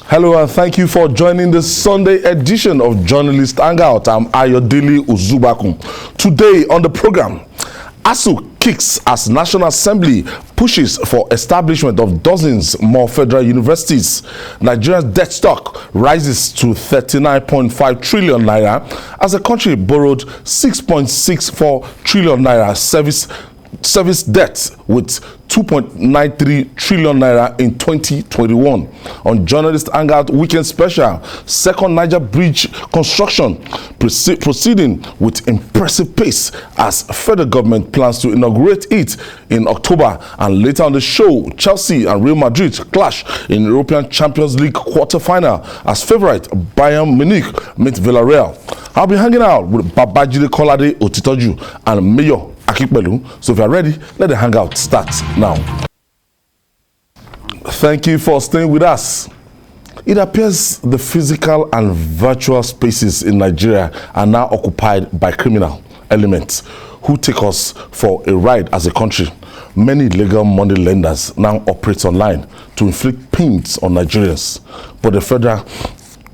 Hello and thank you for joining the Sunday edition of Journalists Hangout. I'm Ayodele Uzubakun. Today on the program, ASUU kicks as National Assembly pushes for establishment of dozens more federal universities. Nigeria's debt stock rises to 39.5 trillion naira as the country borrowed 6.64 trillion naira service debt with 2.93 trillion naira in 2021. On Journalists Hangout Weekend Special, second Niger Bridge construction proceeding with impressive pace as federal government plans to inaugurate it in October. And later on the show, Chelsea and Real Madrid clash in European Champions League quarter-final as favorite Bayern Munich meet Villarreal. I'll be hanging out with Babajide, Kolade-Otitoju and Mayor Akinpelu. So if you're ready, let the hangout start now. Thank you for staying with us. It appears the physical and virtual spaces in Nigeria are now occupied by criminal elements who take us for a ride as a country. Many legal money lenders now operate online to inflict pains on Nigerians. But the Federal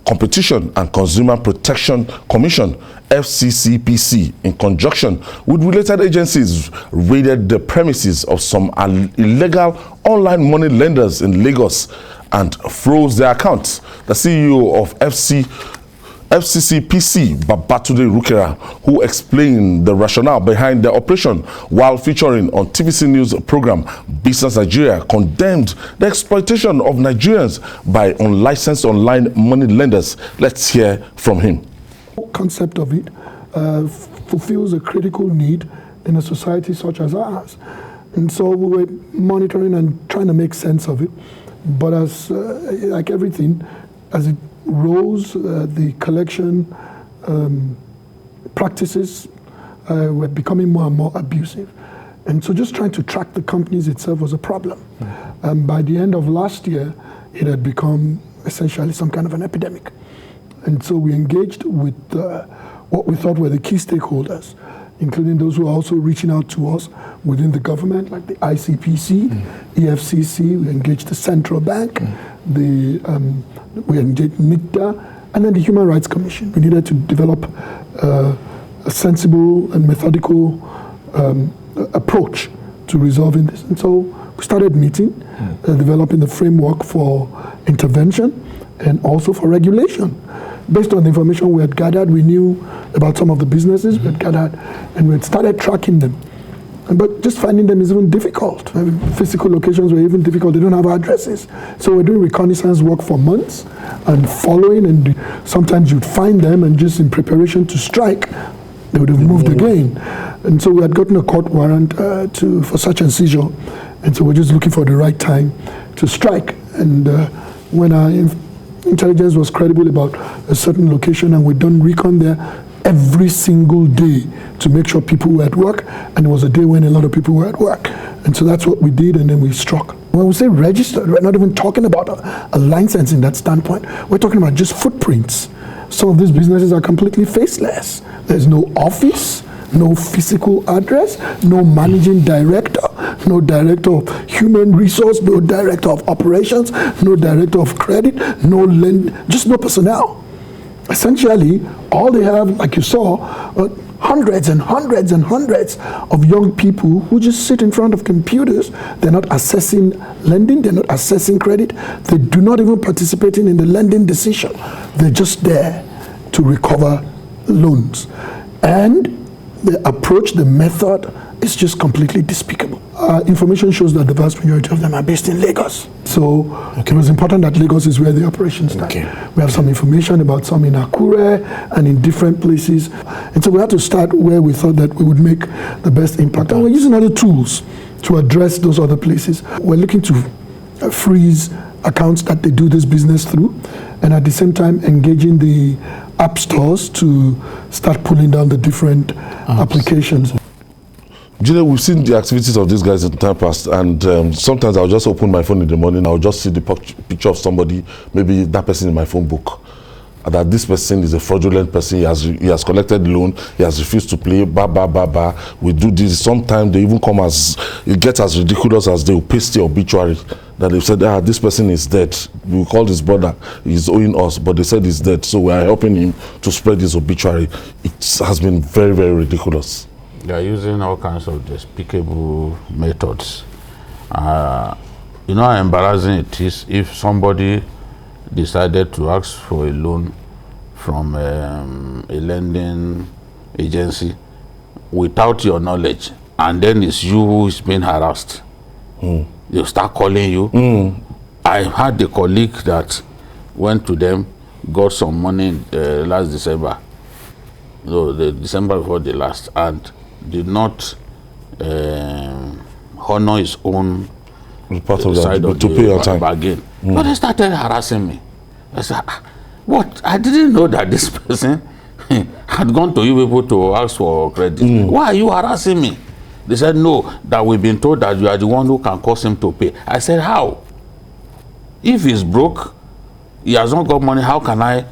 Competition and Consumer Protection Commission, FCCPC, in conjunction with related agencies, raided the premises of some illegal online money lenders in Lagos and froze their accounts. The CEO of FCCPC, Babajide Rukera, who explained the rationale behind the operation while featuring on TVC News program Business Nigeria, condemned the exploitation of Nigerians by unlicensed online money lenders. Let's hear from him. The concept of it fulfills a critical need in a society such as ours. And so we were monitoring and trying to make sense of it. But as like everything, as it rose, the collection practices were becoming more and more abusive. And so just trying to track the companies itself was a problem. By the end of last year, it had become essentially some kind of an epidemic. And so we engaged with what we thought were the key stakeholders, including those who are also reaching out to us within the government, like the ICPC, EFCC. We engaged the Central Bank, we engaged NICTA, and then the Human Rights Commission. We needed to develop a sensible and methodical approach to resolving this. And so we started meeting, developing the framework for intervention and also for regulation. Based on the information we had gathered, we knew about some of the businesses we had gathered, and we had started tracking them. But just finding them is even difficult. Physical locations were even difficult. They don't have addresses. So we're doing reconnaissance work for months and following, and sometimes you'd find them and just in preparation to strike, they would have moved again. And so we had gotten a court warrant for search and seizure. And so we're just looking for the right time to strike. And when our intelligence was credible about a certain location, and we'd done recon there every single day to make sure people were at work, and it was a day when a lot of people were at work. And so that's what we did, and then we struck. When we say registered, we're not even talking about a license in that standpoint. We're talking about just footprints. Some of these businesses are completely faceless. There's no office, no physical address, no managing director, no director of human resource, no director of operations, no director of credit, just no personnel. Essentially, all they have, like you saw, hundreds and hundreds and hundreds of young people who just sit in front of computers. They're not assessing lending, they're not assessing credit, they do not even participating in the lending decision. They're just there to recover loans. And the approach, the method is just completely despicable. Information shows that the vast majority of them are based in Lagos. So it was important that Lagos is where the operation started. We have some information about some in Akure and in different places. And so we had to start where we thought that we would make the best impact. And we're using other tools to address those other places. We're looking to freeze accounts that they do this business through, and at the same time engaging the app stores to start pulling down the different applications. Jide, we've seen the activities of these guys in the time past, and sometimes I'll just open my phone in the morning, I'll just see the picture of somebody, maybe that person in my phone book, that this person is a fraudulent person, he has collected loan, he has refused to pay, we do this. Sometimes they even come it gets as ridiculous as they will paste the obituary that they've said, this person is dead. We called his brother, he's owing us, but they said he's dead, so we are helping him to spread this obituary. It has been very, very ridiculous. They are using all kinds of despicable methods. You know how embarrassing it is if somebody decided to ask for a loan from a lending agency without your knowledge, and then it's you who is being harassed. They start calling you. I had a colleague that went to them, got some money last December, no, the December before the last, and did not honor his own part of side that, of to the pay on time. bargain. But they started harassing me. I said, what? I didn't know that this person had gone to you people to ask for credit. Why are you harassing me? They said, no, that we've been told that you are the one who can cause him to pay. I said, how? If he's broke, he has not got money, how can I? You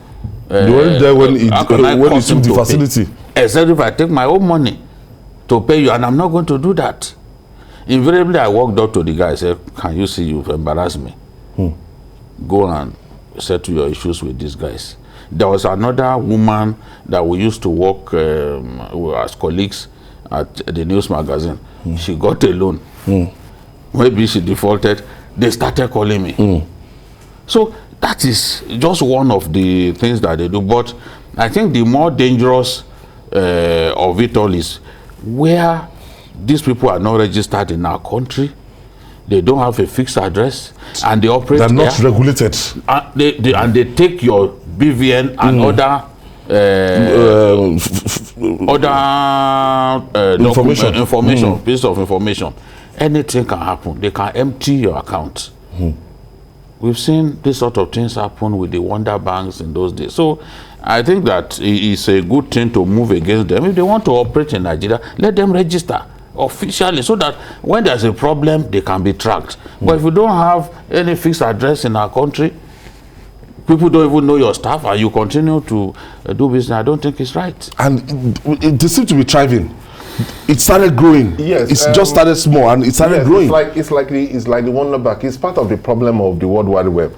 weren't there when he took the facility. Except if I take my own money to pay you, and I'm not going to do that. Invariably, I walked up to the guy and said, can you see you've embarrassed me? Go and settle your issues with these guys. There was another woman that we used to work as colleagues at the news magazine. She got a loan. Maybe she defaulted. They started calling me. So that is just one of the things that they do. But I think the more dangerous of it all is where these people are not registered in our country. They don't have a fixed address, and they operate. They're not regulated. And they take your BVN and other information, piece of information. Anything can happen. They can empty your account. We've seen this sort of things happen with the Wonder Banks in those days. So I think that it's a good thing to move against them. If they want to operate in Nigeria, let them register officially so that when there's a problem, they can be tracked. But if you don't have any fixed address in our country, people don't even know your staff, and you continue to do business, I don't think it's right. And they seem to be thriving. It started growing. Yes, it's just started small and it started growing. It's like the Wonder Bank. It's part of the problem of the World Wide Web.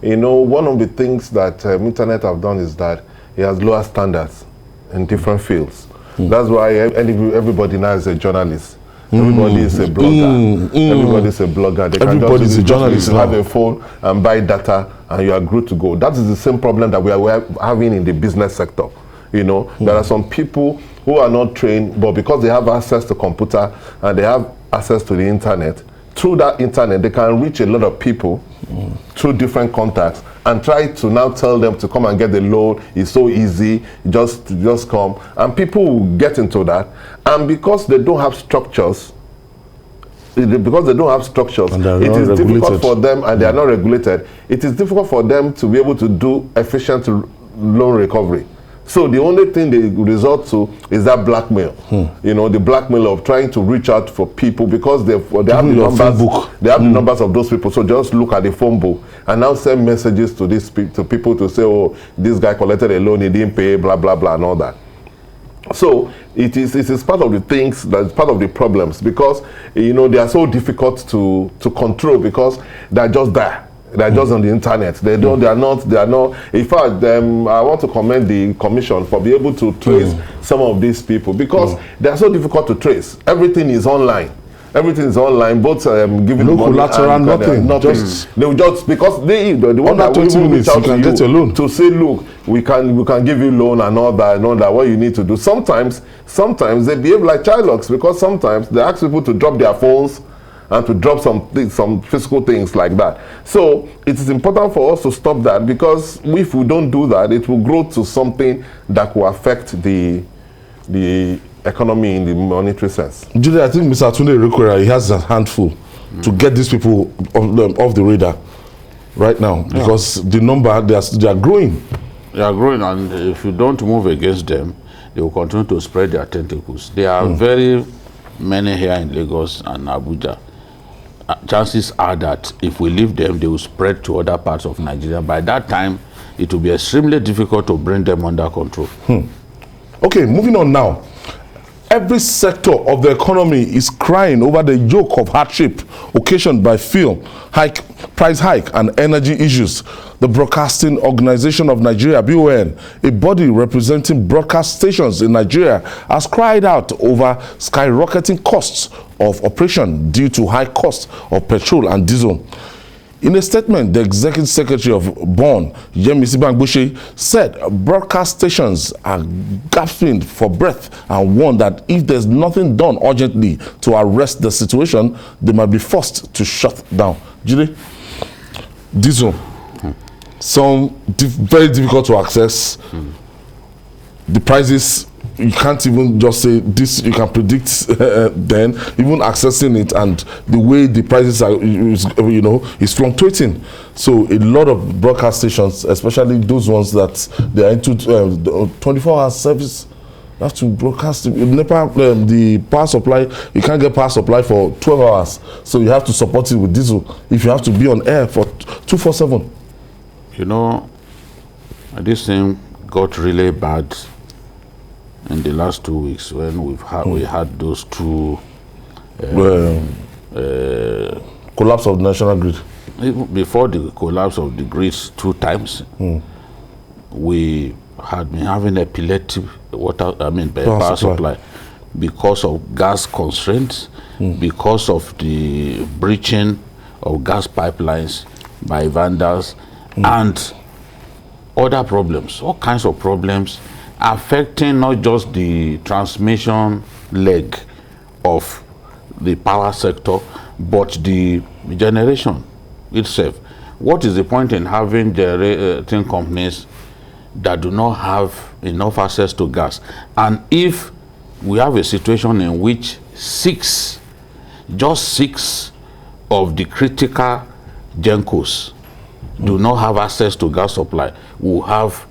You know, one of the things that internet have done is that it has lower standards in different fields. That's why everybody now is a journalist. Everybody is a blogger. Everybody is a blogger. Everybody is a journalist. You have a phone and buy data and you are good to go. That is the same problem that we are having in the business sector. You know, there are some people who are not trained, but because they have access to computer and they have access to the internet, through that internet, they can reach a lot of people through different contacts and try to now tell them to come and get the loan. It's so easy, just come. And people will get into that. And because they don't have structures, it is difficult for them, and they are not regulated, it is difficult for them to be able to do efficient loan recovery. So the only thing they resort to is that blackmail. You know, the blackmail of trying to reach out for people because they have the numbers. They have the numbers of those people. So just look at the phone book and now send messages to people to say, oh, this guy collected a loan, he didn't pay, blah blah blah, and all that. So it is part of the things, that's part of the problems, because you know they are so difficult to control because they are just there. They're just on the internet. They are not. In fact, I want to commend the commission for being able to trace some of these people because they are so difficult to trace. Everything is online. Everything is online. Both giving no money collateral, and nothing. They will just because the one that will even reach out to you get your loan to say, look, we can give you loan and all that. What you need to do. Sometimes they behave like childlocks because sometimes they ask people to drop their phones and to drop some physical things like that. So it is important for us to stop that, because if we don't do that, it will grow to something that will affect the economy in the monetary sense. Julie, I think Mr. Tunde Rekwera, he has a handful to get these people off the radar right now, because the number, they are growing. They are growing, and if you don't move against them, they will continue to spread their tentacles. There are very many here in Lagos and Abuja. Chances are that if we leave them, they will spread to other parts of Nigeria. By that time, it will be extremely difficult to bring them under control. Okay, moving on now. Every sector of the economy is crying over the yoke of hardship occasioned by fuel hike price hike and energy issues. The Broadcasting Organization of Nigeria, BON, a body representing broadcast stations in Nigeria, has cried out over skyrocketing costs of operation due to high costs of petrol and diesel. In a statement, the Executive Secretary of BON, Yemisi Bangbose, said broadcast stations are gasping for breath and warned that if there's nothing done urgently to arrest the situation, they might be forced to shut down. Jide, diesel, some very difficult to access. The prices, you can't even just say this, you can predict then, even accessing it, and the way the prices are, is fluctuating. So a lot of broadcast stations, especially those ones that they are into 24-hour service, have to broadcast the power supply. You can't get power supply for 12 hours, so you have to support it with diesel if you have to be on air for 24/7. This thing got really bad in the last 2 weeks when we had those two collapse of the national grid. Even before the collapse of the grids 2 times, we had been having epileptic power supply because of gas constraints, because of the breaching of gas pipelines by vandals, and other problems, all kinds of problems affecting not just the transmission leg of the power sector, but the generation itself. What is the point in having generating companies that do not have enough access to gas? And if we have a situation in which just six of the critical gencos do not have access to gas supply, we will have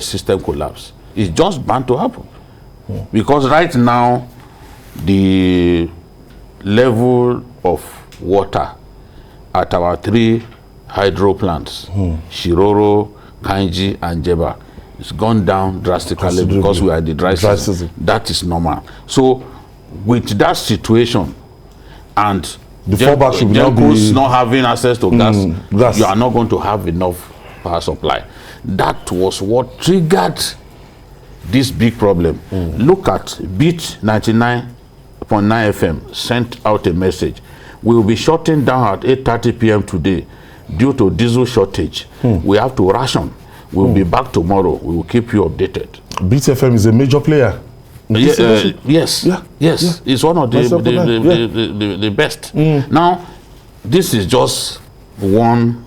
system collapse. It's just bound to happen. Because right now, the level of water at our 3 hydro plants, Shiroro, Kainji, and Jeba, it's gone down drastically because we are in the dry season. That is normal. So, with that situation, and the fallback should not having access to gas, you are not going to have enough power supply. That was what triggered this big problem. Look at Beat 99.9 FM sent out a message. We will be shutting down at 8:30 p.m. today due to diesel shortage. We have to ration. We'll be back tomorrow. We will keep you updated. Beat FM is a major player. Yes. It's one of the best. Now, this is just one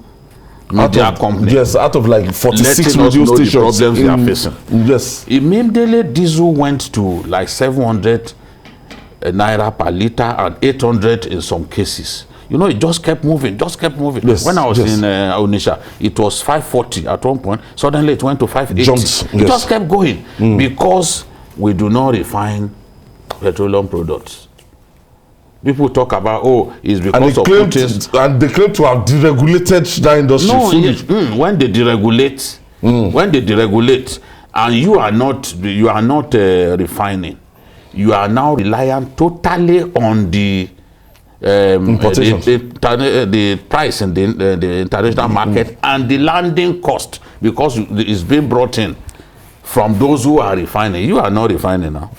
media company. Yes, out of like 46 radio stations. The problems they are facing. Yes. Immediately, diesel went to like 700 naira per liter and 800 in some cases. It just kept moving, Yes, when I was in Onitsha, it was 540 at one point. Suddenly, it went to 580. It just kept going because we do not refine petroleum products. People talk about, it's because of Putin's... And they claim to have deregulated that industry. No, when they deregulate, and you are not refining, you are now reliant totally on the the price in the international market and the landing cost, because it's being brought in from those who are refining. You are not refining now.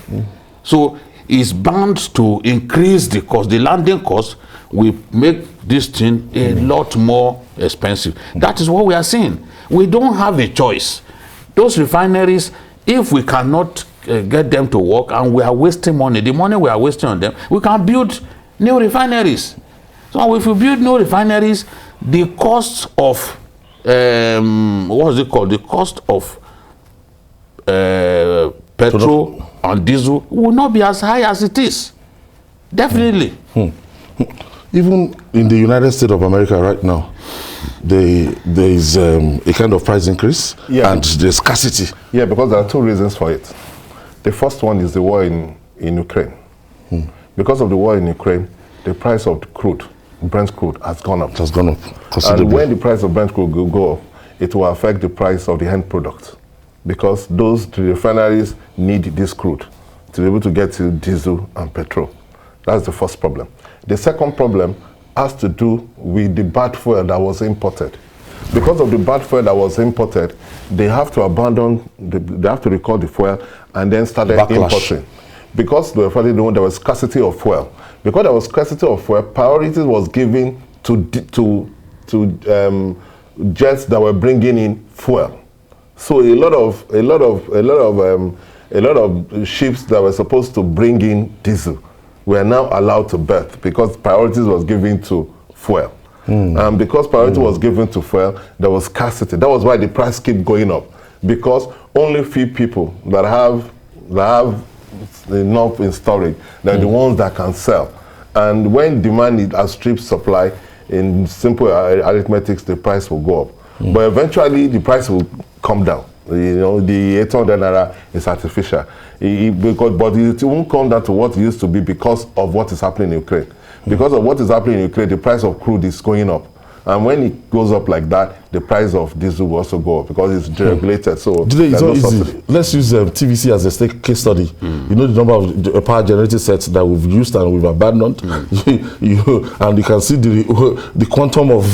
So it's bound to increase the cost. The landing cost will make this thing a lot more expensive. That is what we are seeing. We don't have a choice. Those refineries, if we cannot get them to work and we are wasting money, the money we are wasting on them, we can build new refineries. So if we build new refineries, the cost of the cost of petrol and diesel will not be as high as it is. Definitely. Even in the United States of America right now, there is a kind of price increase and there's scarcity. Yeah, because there are 2 reasons for it. The first one is the war in Ukraine. Because of the war in Ukraine, the price of the crude, Brent crude, has gone up. It has gone up considerably. And when the price of Brent crude will go up, it will affect the price of the end product, because the refineries need this crude to be able to get to diesel and petrol. That's the first problem. The second problem, has to do with the bad fuel that was imported. Because of the bad fuel that was imported, they have to abandon, they have to record the fuel and then started importing. Because they were probably the one, there was scarcity of fuel. Because there was scarcity of fuel, priority was given to jets that were bringing in fuel. So a lot of ships that were supposed to bring in diesel were now allowed to berth because priority was given to fuel. And because priority was given to fuel, there was scarcity. That was why the price kept going up, because only few people that have enough in storage, they're the ones that can sell. And when demand outstrips supply, in simple arithmetic, the price will go up. But eventually, the price will come down. You know, the 800 naira is artificial. But it won't come down to what it used to be because of what is happening in Ukraine. Because of what is happening in Ukraine, the price of crude is going up. And when it goes up like that, the price of diesel will also go up because it's deregulated. So it's not easy. Let's use TVC as a case study. You know the number of power generating sets that we've used and we've abandoned. And you can see the quantum of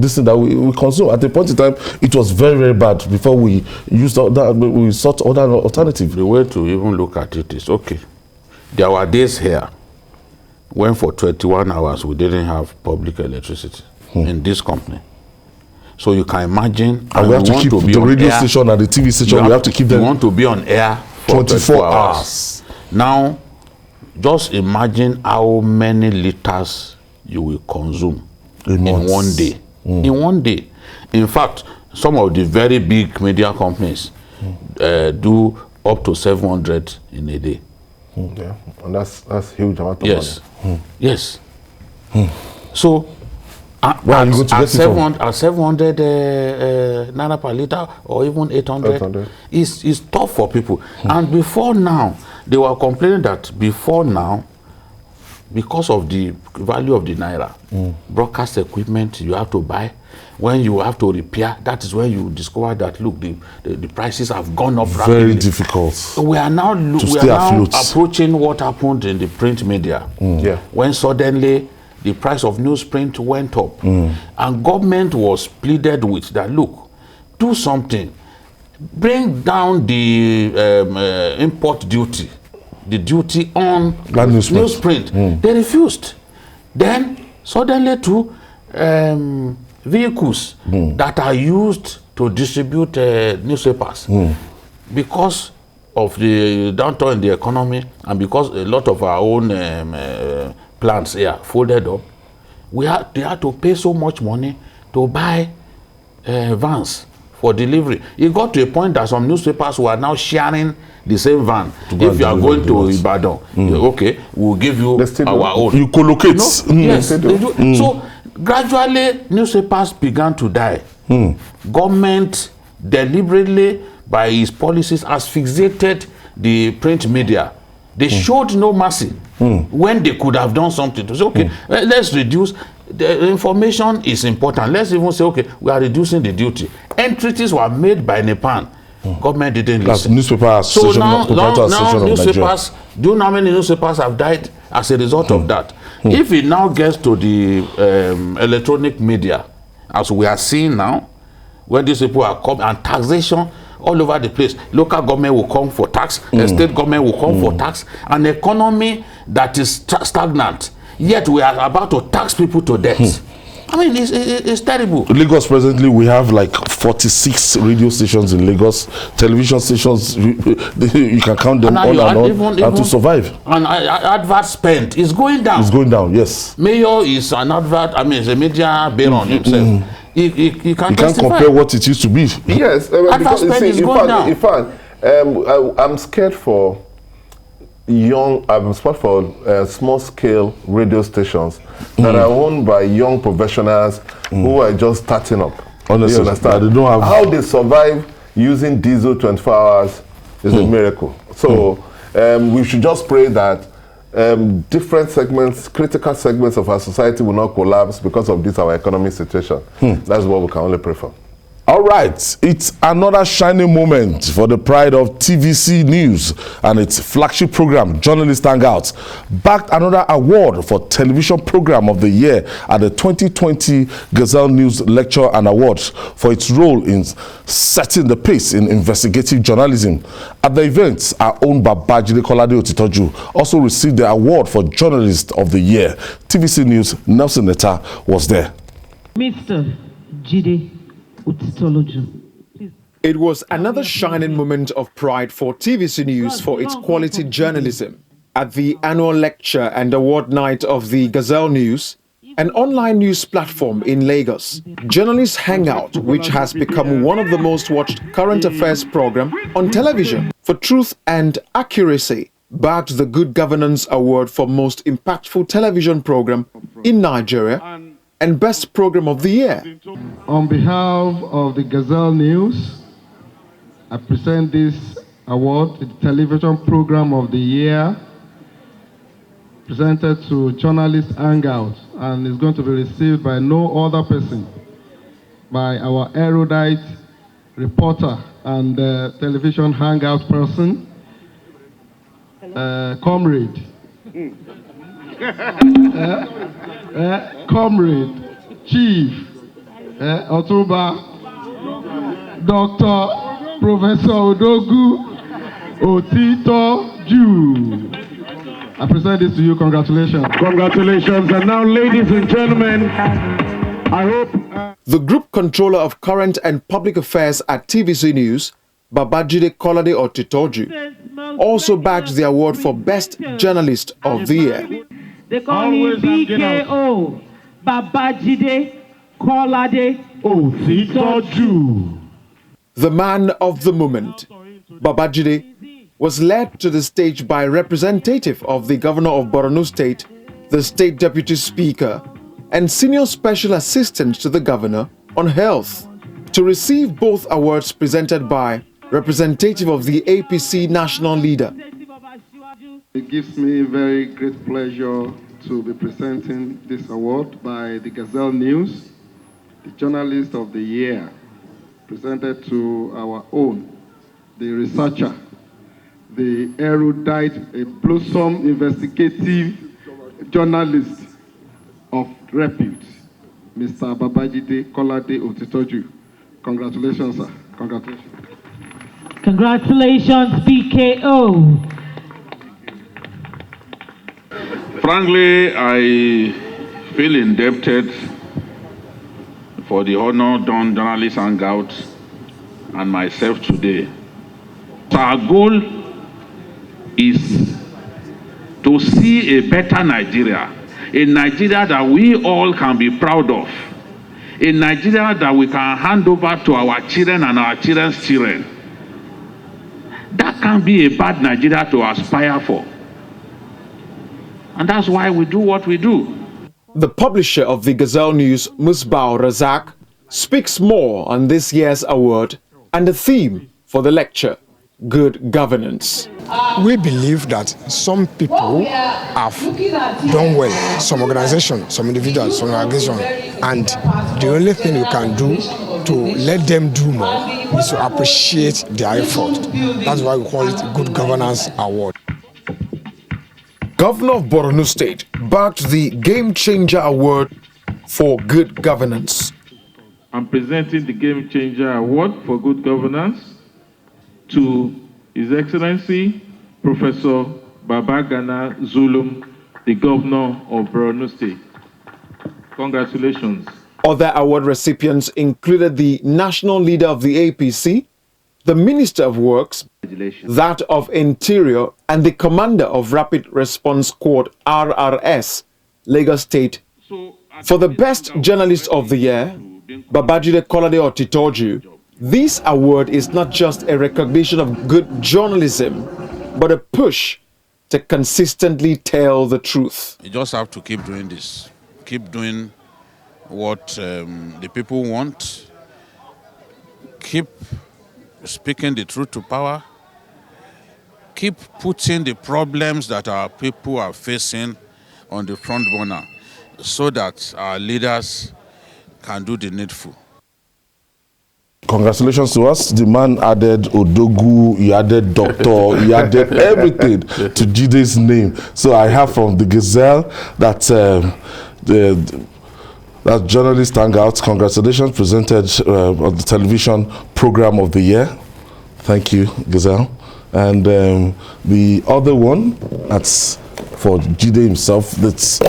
this thing that we consume. At a point in time, it was very, very bad before we used that. We sought other alternatives. The way to even look at it is, okay, there were days here when for 21 hours we didn't have public electricity. In this company. So you can imagine, and we have to keep the radio station and the TV station, we have to keep them. You want to be on air for 24 hours. Now, just imagine how many liters you will consume in one day. In one day. In fact, some of the very big media companies do up to 700 in a day. Yeah, and that's huge amount of money. Yes. So, at 700 naira per liter or even 800 is tough for people. And before now, they were complaining that before now, because of the value of the naira, broadcast equipment you have to buy, when you have to repair, that is when you discover that, look, the prices have gone up rapidly. Very difficult. So we are now approaching what happened in the print media. When suddenly the price of newsprint went up, and government was pleaded with that, look, do something, bring down the import duty, the duty on newsprint. They refused. Then suddenly too, vehicles that are used to distribute newspapers, because of the downturn in the economy and because a lot of our own plants here folded up, they had to pay so much money to buy vans for delivery. It got to a point that some newspapers were now sharing the same van. If you are going to Ibadan, okay, we'll give you our own. You collocate. Yes, they do. So gradually, newspapers began to die. Government deliberately, by its policies, asphyxiated the print media. They showed no mercy when they could have done something to say, okay, let's reduce. The information is important. Let's even say, okay, we are reducing the duty. Entreaties were made by Nepal. Government didn't listen. Newspaper so now newspapers, do you know how many newspapers have died as a result of that? If it now gets to the electronic media, as we are seeing now, when these people are coming, and taxation all over the place, local government will come for tax, state government will come for tax, an economy that is stagnant, yet we are about to tax people to death. I mean, it's terrible. Lagos presently, we have like 46 radio stations in Lagos, television stations, you can count them and to survive. And advert spend is going down. It's going down, yes. Mayor is an advert, I mean, it's a media baron himself. He can't compare what it used to be. Yes, because in fact, I'm scared for small-scale radio stations that are owned by young professionals who are just starting up. Honestly, you understand? They don't have... How they survive using diesel 24 hours is a miracle. So we should just pray that different segments, critical segments of our society will not collapse because of this, our economic situation. That's what we can only pray for. All right, it's another shining moment for the pride of TVC News and its flagship program, Journalists Hangout, backed another award for Television Program of the Year at the 2020 Gazelle News Lecture and Awards for its role in setting the pace in investigative journalism. At the event, our own Babajide Kolade-Otitoju also received the award for Journalist of the Year. TVC News' Nelson Netta was there. Mr. Jide It was another shining moment of pride for TVC News for its quality journalism. At the annual lecture and award night of the Gazelle News, an online news platform in Lagos, Journalists Hangout, which has become one of the most watched current affairs program on television for truth and accuracy, bagged the Good Governance Award for most impactful television program in Nigeria and Best Program of the Year. On behalf of the Gazelle News, I present this award, the Television Program of the Year, presented to Journalists Hangout, and is going to be received by no other person, by our erudite reporter and television hangout person, comrade. Comrade, Chief, Otuba, Dr. Professor Odogu Otitoju. I present this to you. Congratulations. Congratulations. And now, ladies and gentlemen, I hope... The Group Controller of Current and Public Affairs at TVC News, Babajide Kolade-Otitoju, also bagged the award for Best Journalist of the Year. They call me BKO, Babajide Kolade-Otitoju. The man of the moment, Babajide, was led to the stage by a representative of the Governor of Borno State, the State Deputy Speaker, and Senior Special Assistant to the Governor on Health, to receive both awards presented by representative of the APC National Leader. It gives me very great pleasure to be presenting this award by the Gazelle News, the Journalist of the Year, presented to our own, the researcher, the erudite, a blossom investigative journalist of repute, Mr. Babajide Kolade-Otitoju. Congratulations, sir. Congratulations. Congratulations, BKO. Frankly, I feel indebted for the honor done Journalists Hangout and myself today. Our goal is to see a better Nigeria, a Nigeria that we all can be proud of, a Nigeria that we can hand over to our children and our children's children. That can't be a bad Nigeria to aspire for. And that's why we do what we do. The publisher of the Gazelle News, Musbah Razak, speaks more on this year's award and the theme for the lecture, Good Governance. We believe that some people have done well, some organizations, some individuals, some organizations, and the only thing we can do to let them do more is to appreciate their effort. That's why we call it Good Governance Award. Governor of Borno State backed the Game Changer Award for Good Governance. I'm presenting the Game Changer Award for Good Governance to His Excellency Professor Babagana Zulum, the Governor of Borno State. Congratulations. Other award recipients included the National Leader of the APC, the Minister of Works, that of Interior, and the Commander of Rapid Response Squad RRS, Lagos State. For the Best Journalist of the Year, Babajide Kolade-Otitoju, this award is not just a recognition of good journalism, but a push to consistently tell the truth. You just have to keep doing this. Keep doing what the people want. Keep speaking the truth to power. Keep putting the problems that our people are facing on the front burner so that our leaders can do the needful. congratulations to us. The man added Odogu, he added Doctor, he added everything to Jide's name. So I have from the Gazelle that that Journalists Hangout. Congratulations, presented on the television program of the year. Thank you, Gazelle. And the other one, that's for Jide himself, that's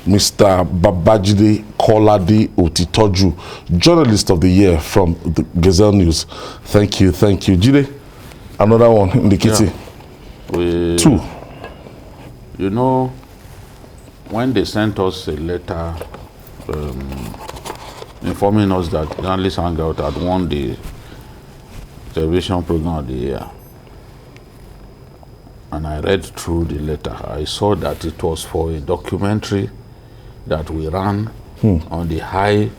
Mr. Babajide Kolade-Otitoju, Journalist of the Year from the Gazelle News. Thank you, thank you. Jide, another one in the kitty. Yeah. 2. You know, when they sent us a letter informing us that Journalists Hangout had won the television program of the year, and I read through the letter, I saw that it was for a documentary that we ran on the high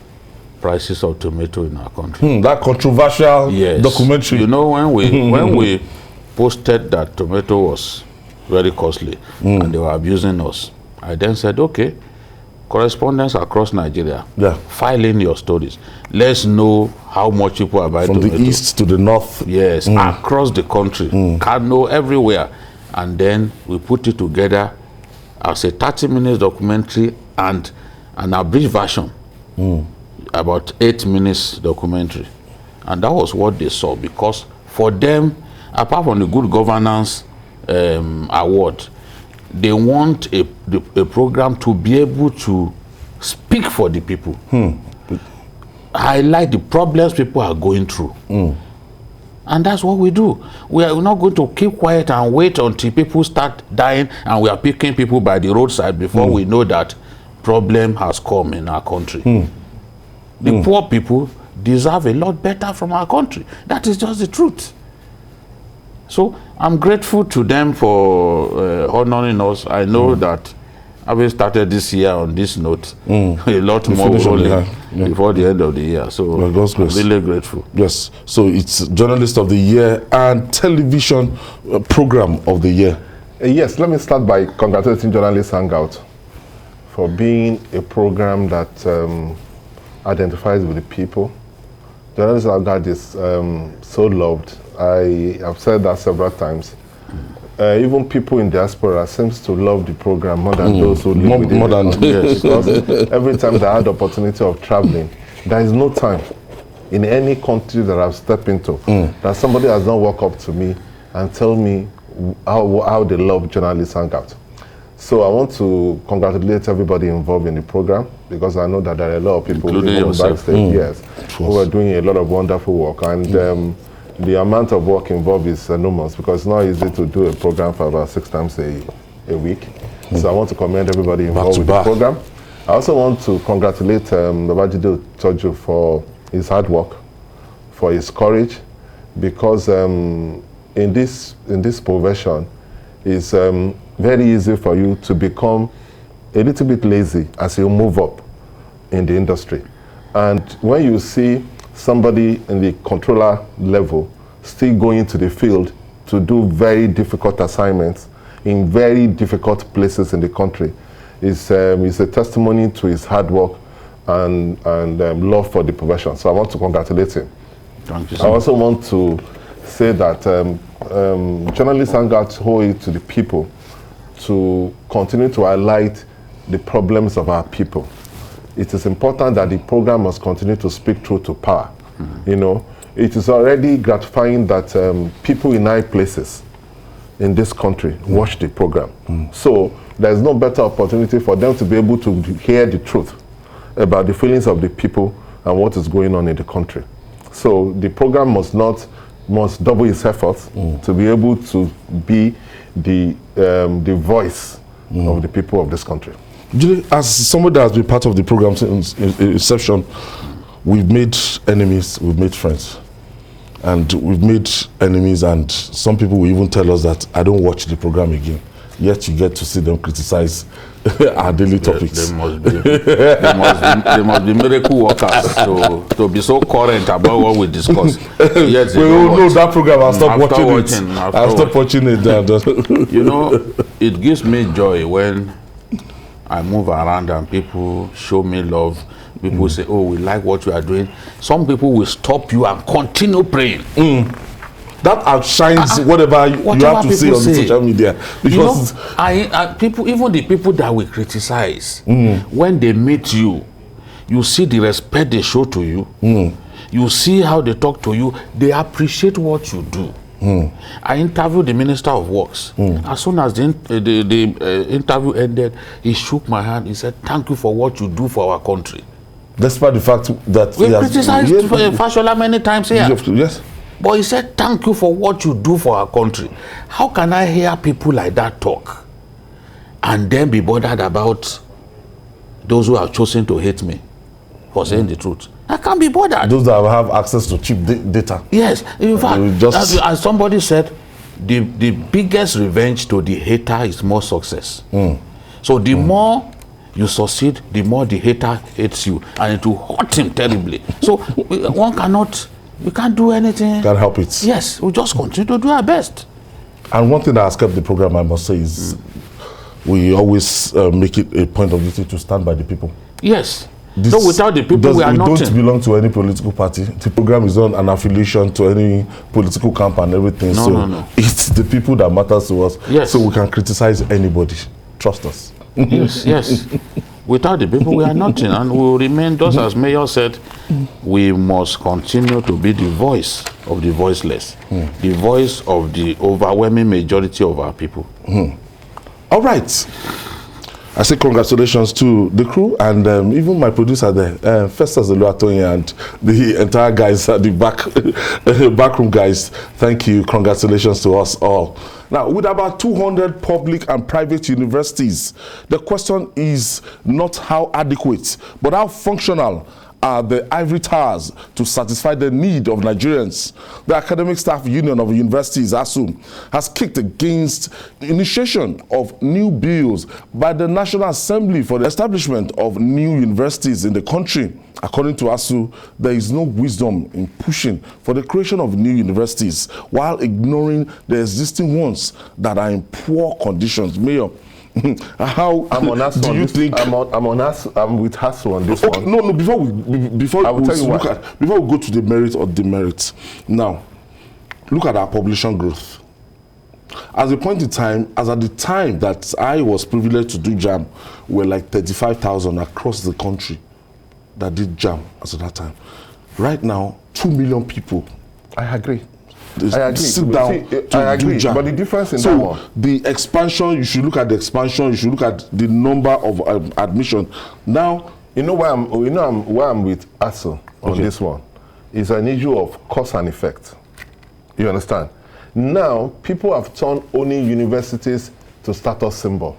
prices of tomato in our country. That controversial documentary. You know, when we posted that tomato was very costly and they were abusing us, I then said, okay, correspondents across Nigeria, file in your stories. Let's know how much people are buying from tomato. the east to the north. Yes, across the country, Kano, everywhere. And then we put it together as a 30-minute documentary and an abridged version, about 8 minutes documentary. And that was what they saw, because for them, apart from the good governance award, they want a program to be able to speak for the people, highlight the problems people are going through. And that's what we do. We are not going to keep quiet and wait until people start dying and we are picking people by the roadside before we know that problem has come in our country. The poor people deserve a lot better from our country. That is just the truth. So I'm grateful to them for honoring us. I know that having started this year on this note, a lot more rolling before the end of the year. So I'm really grateful. Yes. So it's Journalist of the Year and Television Program of the Year. Yes, let me start by congratulating Journalists Hangout for being a program that identifies with the people. Journalists Hangout is so loved. I have said that several times. Even people in diaspora seems to love the program more than those who live within the country. Yes, because every time they had the opportunity of traveling, there is no time in any country that I've stepped into that somebody has not walked up to me and tell me how they love Journalists Hangout. So I want to congratulate everybody involved in the program, because I know that there are a lot of people backstage, who are doing a lot of wonderful work. And the amount of work involved is enormous, because it's not easy to do a program for about 6 times a week. So I want to commend everybody involved with the program. I also want to congratulate Babajide for his hard work, for his courage, because in this profession, it's very easy for you to become a little bit lazy as you move up in the industry. And when you see somebody in the controller level still going to the field to do very difficult assignments in very difficult places in the country, is a testimony to his hard work and love for the profession. So I want to congratulate him. Thank you, I also want to say that Journalists Hangout owe it to the people to continue to highlight the problems of our people. It is important that the program must continue to speak truth to power. You know, it is already gratifying that people in high places in this country watch the program. So there's no better opportunity for them to be able to hear the truth about the feelings of the people and what is going on in the country. So the program must double its efforts to be able to be the voice of the people of this country. As somebody that has been part of the program since inception, we've made enemies, we've made friends. And we've made enemies, and some people will even tell us that I don't watch the program again. Yet you get to see them criticize our daily topics. They must be miracle workers to be so current about what we discuss. Yes, we all know that program. I'll stop watching it. I'll stop watching it. You know, it gives me joy when I move around and people show me love. People say, oh, we like what you are doing. Some people will stop you and continue praying. That outshines whatever you have to say on social media. Because people, even the people that we criticize, when they meet you, you see the respect they show to you. You see how they talk to you. They appreciate what you do. I interviewed the Minister of Works. As soon as the interview ended, he shook my hand. He said, thank you for what you do for our country. Despite the fact that we criticized Fashola many times here. Yes. But he said, thank you for what you do for our country. How can I hear people like that talk and then be bothered about those who have chosen to hate me for saying the truth? I can't be bothered. Those that have access to cheap data. Yes. In fact, as somebody said, the biggest revenge to the hater is more success. So the more you succeed, the more the hater hates you, and it will hurt him terribly. So we can't do anything. Can't help it. Yes, we just continue to do our best. And one thing that has kept the program, I must say, is we always make it a point of duty to stand by the people. Yes. So without the people, we are nothing. We don't belong to any political party. The program is not an affiliation to any political camp and everything. No. It's the people that matters to us. Yes. So we can criticize anybody. Trust us. Yes. Without the people, we are nothing, and we will remain, just as Mayor said, we must continue to be the voice of the voiceless, the voice of the overwhelming majority of our people. All right. I say congratulations to the crew and even my producer there, Festus Oluwatoyin, and the entire guys at the backroom guys. Thank you. Congratulations to us all. Now, with about 200 public and private universities, the question is not how adequate, but how functional are the ivory towers to satisfy the need of Nigerians. The Academic Staff Union of Universities, ASUU, has kicked against the initiation of new bills by the National Assembly for the establishment of new universities in the country. According to ASUU, there is no wisdom in pushing for the creation of new universities while ignoring the existing ones that are in poor conditions. Mayor, how I'm on ASUU do you think? I'm with ASUU on this one. No. Before we go to the merit or demerit, now look at our population growth. As at the time that I was privileged to do JAM, were like 35,000 across the country that did JAM as at that time. Right now, 2 million people. I agree. Sit down I agree. But the difference in that one, the expansion, you should look at the expansion. You should look at the number of admission. Now, why I'm with ASUU on this one. It's an issue of cause and effect. You understand? Now, people have turned owning universities to status symbol.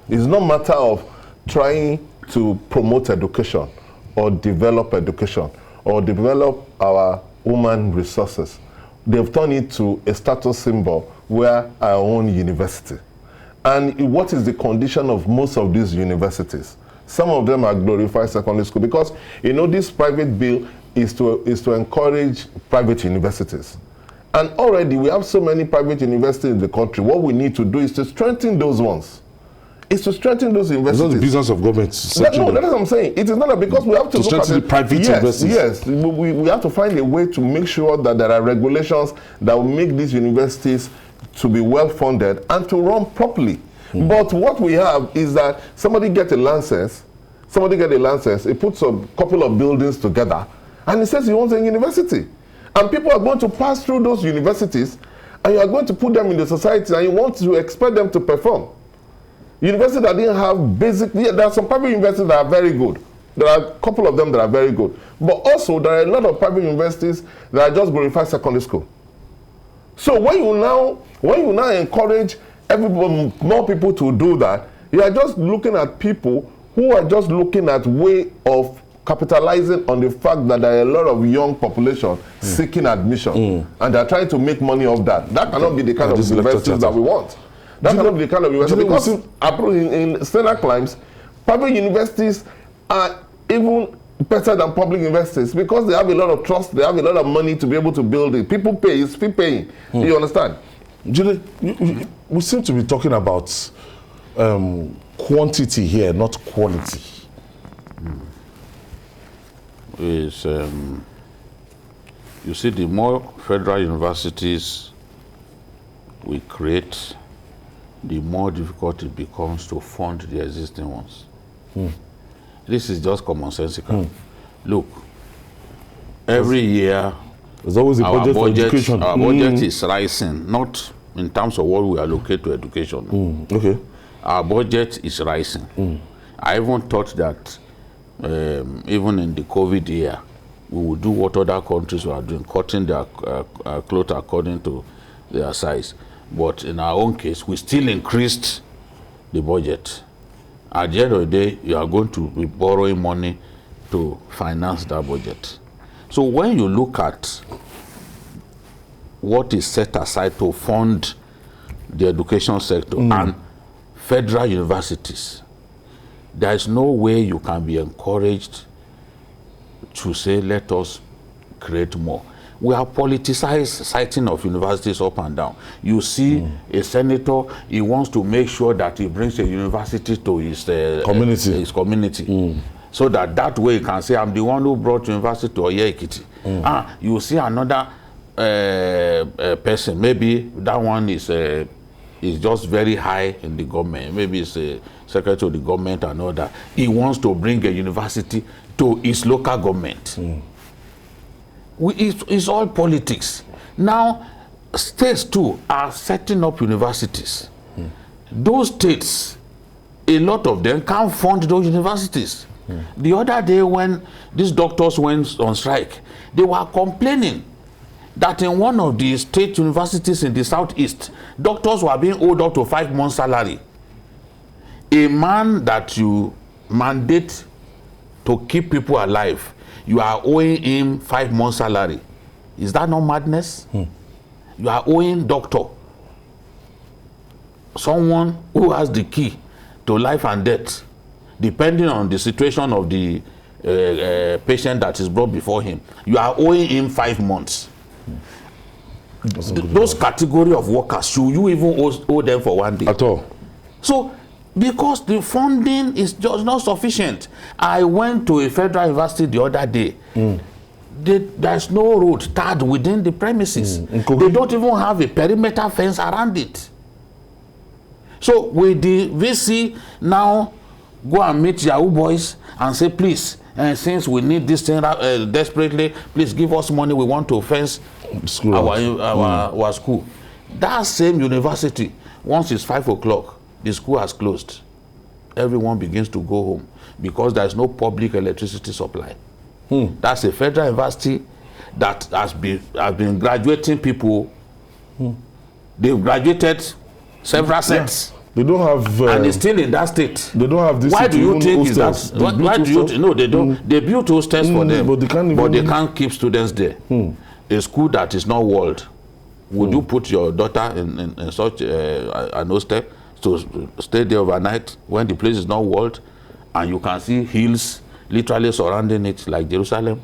It's not matter of trying to promote education or develop education or develop our human resources. They've turned it to a status symbol where I own university. And what is the condition of most of these universities? Some of them are glorified secondary school because, this private bill is to encourage private universities. And already we have so many private universities in the country. What we need to do is to strengthen those ones. It's to strengthen those universities. It's not the business of government. No, that's what I'm saying. It is not because we have to look at the private universities. Yes, we have to find a way to make sure that there are regulations that will make these universities to be well funded and to run properly. But what we have is that somebody gets a license, he puts a couple of buildings together, and he says he wants a university. And people are going to pass through those universities, and you are going to put them in the society, and you want to expect them to perform. Universities that didn't have there are some private universities that are very good. There are a couple of them that are very good. But also, there are a lot of private universities that are just glorified secondary school. So when you now encourage more people to do that, you are just looking at people who are just looking at way of capitalizing on the fact that there are a lot of young population seeking admission, and they are trying to make money off that. That cannot be the kind of universities that we want. That cannot be the kind of university, because in standard climes, private universities are even better than public universities because they have a lot of trust, they have a lot of money to be able to build it. People pay, it's fee paying. You understand? Julie, we seem to be talking about quantity here, not quality. is, you see, the more federal universities we create, the more difficult it becomes to fund the existing ones. This is just commonsensical. Look, every year, there's always a budget for education. Our budget is rising, not in terms of what we allocate to education. Okay. Our budget is rising. I even thought that even in the COVID year, we would do what other countries were doing, cutting their clothes according to their size. But in our own case, we still increased the budget. At the end of the day, you are going to be borrowing money to finance that budget. So when you look at what is set aside to fund the education sector and federal universities, there is no way you can be encouraged to say, let us create more. We have politicized siting of universities up and down. You see a senator, he wants to make sure that he brings a university to his community. So that way he can say, I'm the one who brought university to Oye Ekiti. You see another person, maybe that one is just very high in the government. Maybe it's a secretary of the government and all that. He wants to bring a university to his local government. It's all politics. Now, states too are setting up universities. Those states, a lot of them can't fund those universities. The other day when these doctors went on strike, they were complaining that in one of the state universities in the southeast, doctors were being owed up to 5 months' salary. A man that you mandate to keep people alive, you are owing him 5 months' salary. Is that not madness? You are owing doctor, someone who has the key to life and death, depending on the situation of the patient that is brought before him. You are owing him 5 months. Those category of workers, should you even owe them for 1 day? At all. So, because the funding is just not sufficient. I went to a federal university the other day. There's no road tarred within the premises. They don't even have a perimeter fence around it. So with the VC now go and meet Yahoo boys and say, please, since we need this thing desperately, please give us money. We want to fence our school. That same university, once it's 5 o'clock, the school has closed. Everyone begins to go home because there's no public electricity supply. That's a federal university that has been graduating people. They've graduated several sets. They don't have, and it's still in that state. They don't have this. Why do you think is that? Why do you? No, they don't. They build hostels for them, but they can't keep students there. A school that is not walled, would you put your daughter in such an hostel to stay there overnight when the place is not walled, and you can see hills literally surrounding it like Jerusalem?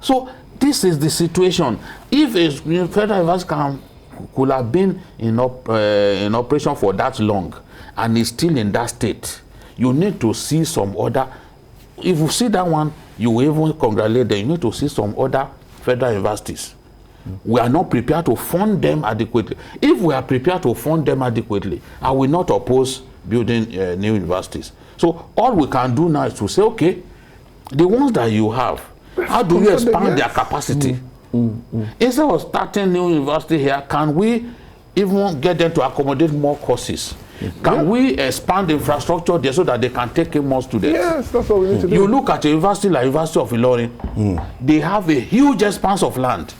So this is the situation. If a federal university could have been in operation for that long and is still in that state, you need to see some other. If you see that one, you will even congratulate them. You need to see some other federal universities. We are not prepared to fund them adequately. If we are prepared to fund them adequately, I will not oppose building new universities. So all we can do now is to say, okay, the ones that you have, how do you expand their capacity? Instead of starting new university here, can we even get them to accommodate more courses? Can we expand the infrastructure there so that they can take in more students? Yes, that's what we need to do. You look at a university like University of Ilorin, they have a huge expanse of land.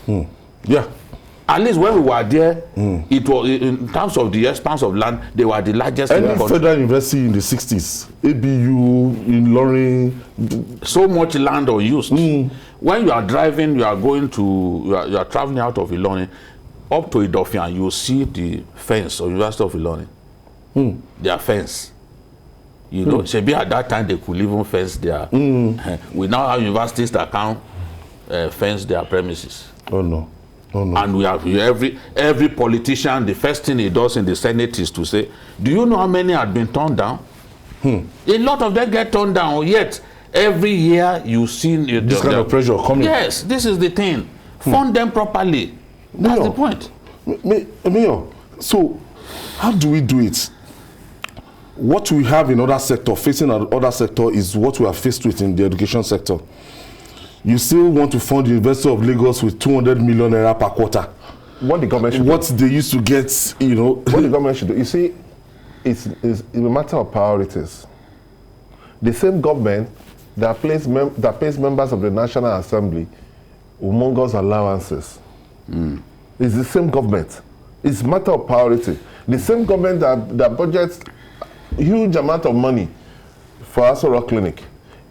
Yeah. At least when we were there, it was in terms of the expanse of land, they were the largest in the country. Federal university in the 60s, ABU, in Ilorin. So much land unused. When you are driving, you are going to, you are traveling out of Ilorin, up to Idofia, you see the fence of University of Ilorin. Their fence. You know, maybe at that time they could even fence their. We now have universities that can't fence their premises. Oh no. Oh, no. And we have every politician, the first thing he does in the Senate is to say, do you know how many had been turned down? A lot of them get turned down, yet Every year you see this kind of pressure coming. Yes, this is the thing. Fund them properly. That's the point. Mayor, so how do we do it? What we have in other sector, facing other sector, is what we are faced with in the education sector. You still want to fund the University of Lagos with 200 million naira per quarter. What the government should what they used to get, you know. What the government should do, you see, it's a matter of priorities. The same government that pays members of the National Assembly humongous allowances. It's the same government. It's a matter of priority. The same government that budgets huge amount of money for ASUU Rock Clinic,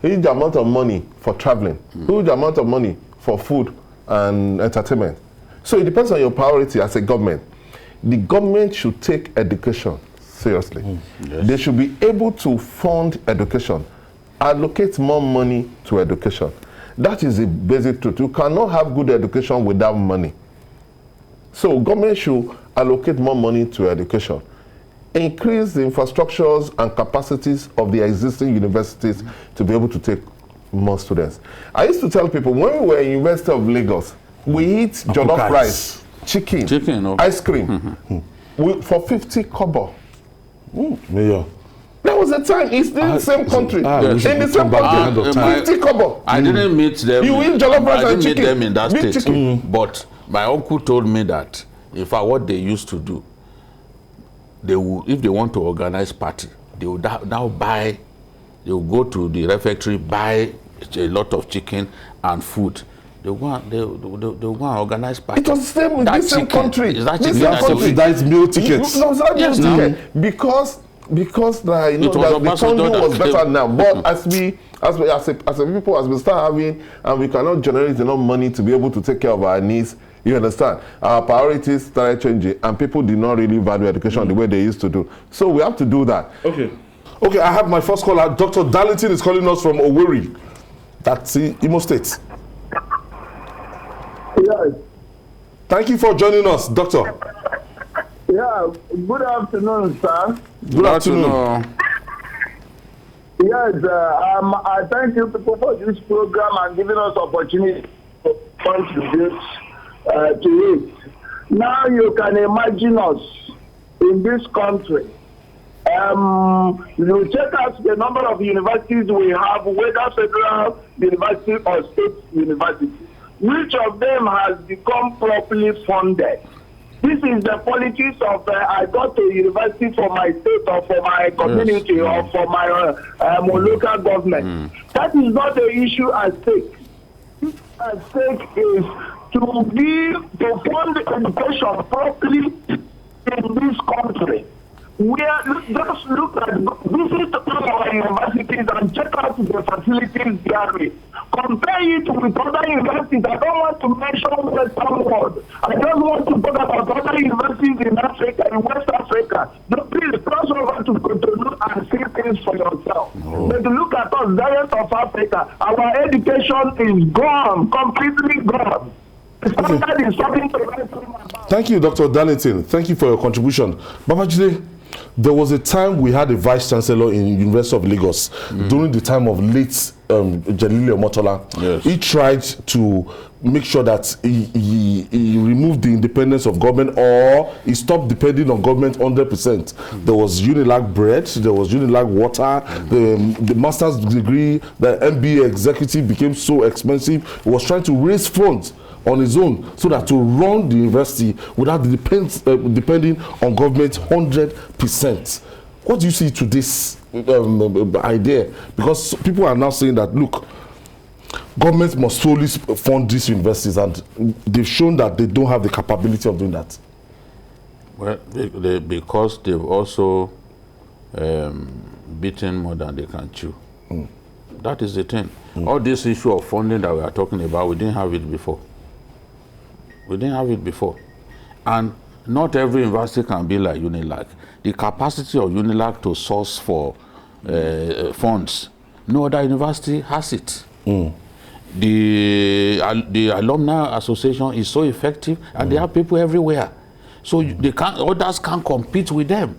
huge amount of money for traveling, huge amount of money for food and entertainment. So it depends on your priority as a government. The government should take education seriously. Yes. They should be able to fund education, allocate more money to education. That is the basic truth. You cannot have good education without money. So government should allocate more money to education, increase the infrastructures and capacities of the existing universities to be able to take more students. I used to tell people, when we were in University of Lagos, we eat jollof rice, chicken, ice cream, for 50 kobo. Mayor. That was the time. It's the same country. In the same country. 50 kobo. I didn't meet them. You eat jollof rice and chicken. I didn't meet them in that state. But my uncle told me that, in fact, what they used to do, they would, if they want to organize party, they would now buy, they will go to the refectory, buy a lot of chicken and food. They want to organize party. It was the same in this same country. Is that chicken? That's meal tickets. No, it's not meal ticket. Because the funding was better now. But as a people, as we start having, and we cannot generate enough money to be able to take care of our needs, you understand? Our priorities started changing, and people did not really value education the way they used to do. So we have to do that. Okay, I have my first caller. Dr. Darlington is calling us from Owerri. That's Imo State. Yes. Thank you for joining us, Doctor. Yeah, good afternoon, sir. Good afternoon. Yes, I thank you people for this program and giving us opportunity to contribute to it. Now you can imagine us in this country. You check out the number of universities we have, whether federal university or state university. Which of them has become properly funded? This is the politics of I go to university for my state or for my community or for my local government. That is not the issue at stake. At stake is to fund education properly in this country. Just look at, visit all our universities and check out the facilities there. Compare it with other universities. I don't want to mention Western world. I just want to talk about other universities in Africa, in West Africa. Please cross over to Cotonou and see things for yourself. But look at us, giants of Africa. Our education is gone, completely gone. Thank you, Dr. Darlington. Thank you for your contribution. Babajide, there was a time we had a vice chancellor in University of Lagos during the time of late Jalili Omotola. Yes. He tried to make sure that he removed the independence of government, or he stopped depending on government 100%. There was Unilag bread, there was Unilag water, the master's degree, the MBA executive became so expensive. He was trying to raise funds on his own so that to run the university without depending on government 100%. What do you see to this idea? Because people are now saying that, look, government must solely fund these universities, and they've shown that they don't have the capability of doing that. Well, because they've also beaten more than they can chew. That is the thing. All this issue of funding that we are talking about, we didn't have it before. We didn't have it before. And not every university can be like Unilag. The capacity of Unilag to source for funds, no other university has it. The alumni association is so effective, and they have people everywhere. So others can't compete with them.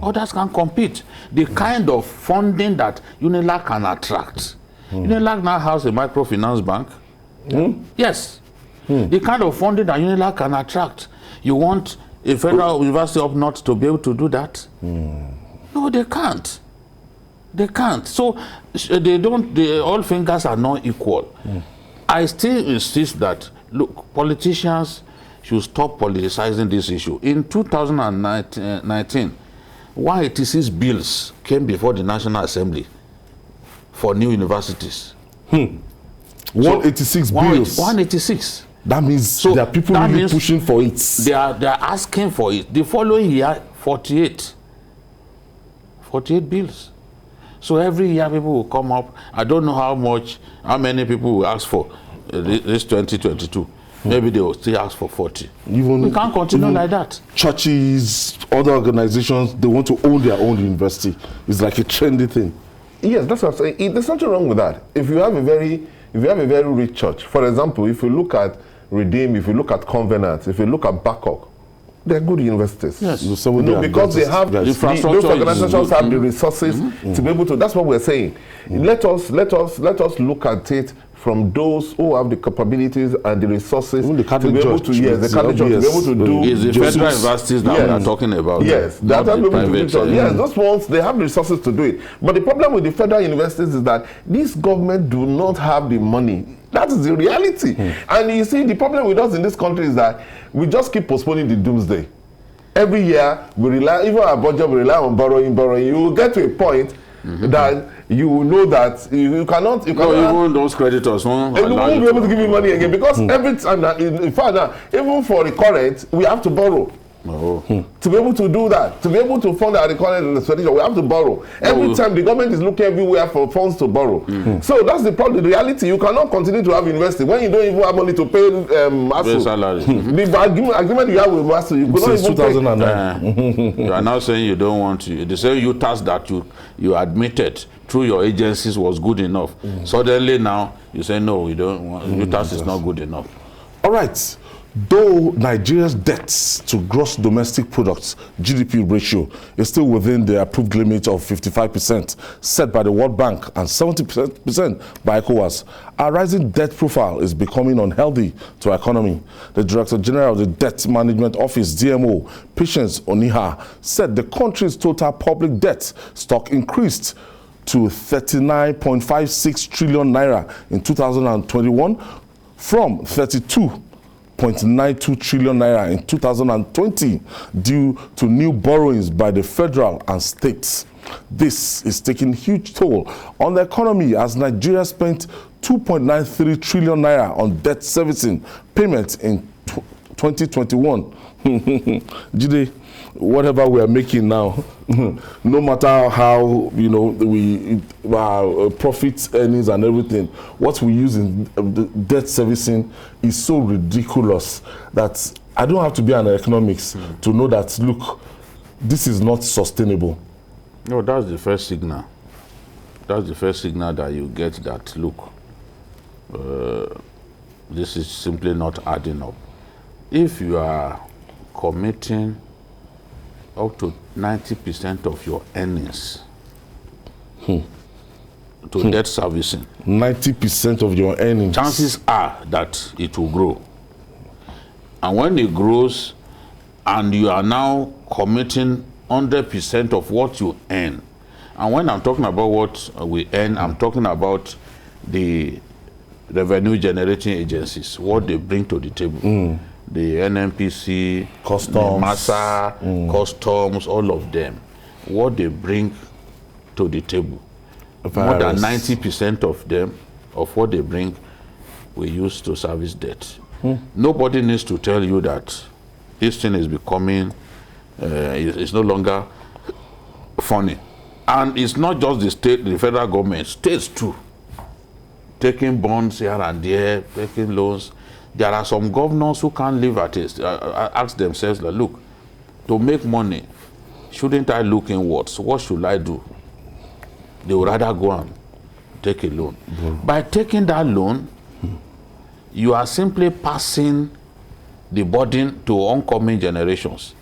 Others can compete. The kind of funding that UNILAG can attract. UNILAG now has a microfinance bank. Yes. The kind of funding that UNILAG can attract. You want a federal university up north to be able to do that? No, they can't. They can't. So they don't. All fingers are not equal. I still insist that, look, politicians should stop politicizing this issue. In 2019, 186 bills came before the National Assembly for new universities. 186 bills. 186. That means there are people really pushing for it. They are asking for it. The following year, 48 bills. So every year people will come up. I don't know how many people will ask for this 2022. Maybe they will still ask for 40. We can't continue like that. Churches, other organizations, they want to own their own university. It's like a trendy thing. Yes, that's what I'm saying. There's nothing wrong with that. If you have a very rich church, for example, if you look at Redeem, if you look at Covenant, if you look at Babcock, they're good universities. Yes. Because they have those organizations have the resources to be able to. That's what we're saying. Let us look at it from those who have the capabilities and the resources to be able to. Yes, the Catholic Church to be able to do. It's the federal universities that we are talking about. Yes, that are able to do it. Yes, those ones, they have the resources to do it. But the problem with the federal universities is that this government do not have the money. That is the reality. And you see, the problem with us in this country is that we just keep postponing the doomsday. Every year, we rely, even our budget, we rely on borrowing. You will get to a point that you will know that you cannot. Even those creditors won't be able to give you money again, because every time, in fact, even for the current, we have to borrow. To be able to do that, to be able to fund our recurrent expenditure, we have to borrow. Every time the government is looking everywhere for funds to borrow. So that's the problem. The reality, you cannot continue to have university when you don't even have money to pay ASUU. Salary. The agreement you have with ASUU, you could not even 2009. You are now saying you don't want to. The same UTAS that you admitted through your agencies was good enough. Suddenly now you say no, we don't want. UTAS is not good enough. All right. Though Nigeria's debts to gross domestic products GDP ratio is still within the approved limit of 55% set by the World Bank and 70% by ECOWAS, our rising debt profile is becoming unhealthy to our economy. The Director General of the Debt Management Office, DMO, Patience Oniha, said the country's total public debt stock increased to 39.56 trillion naira in 2021 from 32.92 trillion naira in 2020 due to new borrowings by the federal and states. This is taking huge toll on the economy as Nigeria spent 2.93 trillion naira on debt servicing payments in 2021. Jide, whatever we are making now, no matter how we profit earnings and everything, what we use in debt servicing is so ridiculous that I don't have to be an economics to know that, look, this is not sustainable. No, that's the first signal. That's the first signal that you get that, look, this is simply not adding up. If you are committing up to 90% of your earnings to debt servicing, 90% of your earnings, chances are that it will grow. And when it grows and you are now committing 100% of what you earn, and when I'm talking about what we earn, I'm talking about the revenue generating agencies, what they bring to the table. The NNPC, customs, the MASA, customs, all of them, what they bring to the table. More than 90% of them, of what they bring, we use to service debt. Nobody needs to tell you that this thing is becoming, it's no longer funny. And it's not just the state, the federal government, states too. Taking bonds here and there, taking loans. There are some governors who can't live at it, ask themselves, like, look, to make money, shouldn't I look inwards? What should I do? They would rather go and take a loan. By taking that loan, you are simply passing the burden to oncoming generations.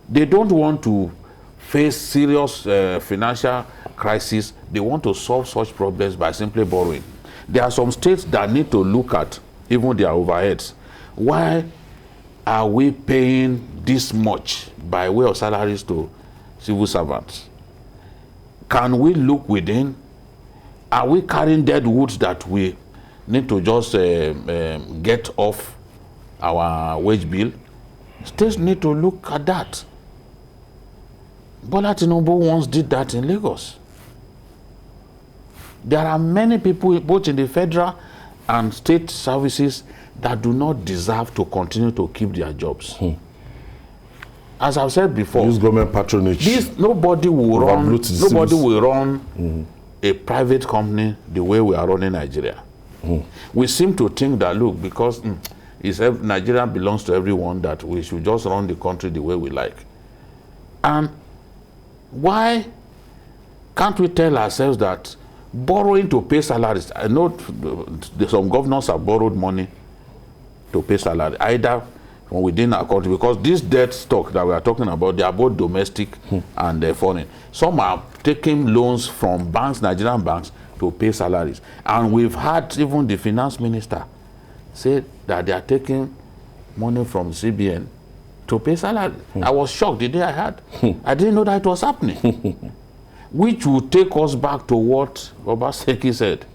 They don't want to face serious financial crisis. They want to solve such problems by simply borrowing. There are some states that need to look at even their overheads. Why are we paying this much by way of salaries to civil servants? Can we look within? Are we carrying dead woods that we need to just get off our wage bill? States need to look at that. Bola Tinubu once did that in Lagos. There are many people, both in the federal and state services, that do not deserve to continue to keep their jobs. As I've said before, use government patronage. Nobody will run a private company the way we are running Nigeria. We seem to think that, look, because Nigeria belongs to everyone, that we should just run the country the way we like. And why can't we tell ourselves that borrowing to pay salaries? I know some governors have borrowed money to pay salary, either from within our country, because this debt stock that we are talking about, they are both domestic and foreign. Some are taking loans from banks, Nigerian banks, to pay salaries. And we've had even the finance minister say that they are taking money from CBN to pay salary. I was shocked the day I heard. I didn't know that it was happening. Which will take us back to what Obaseki said.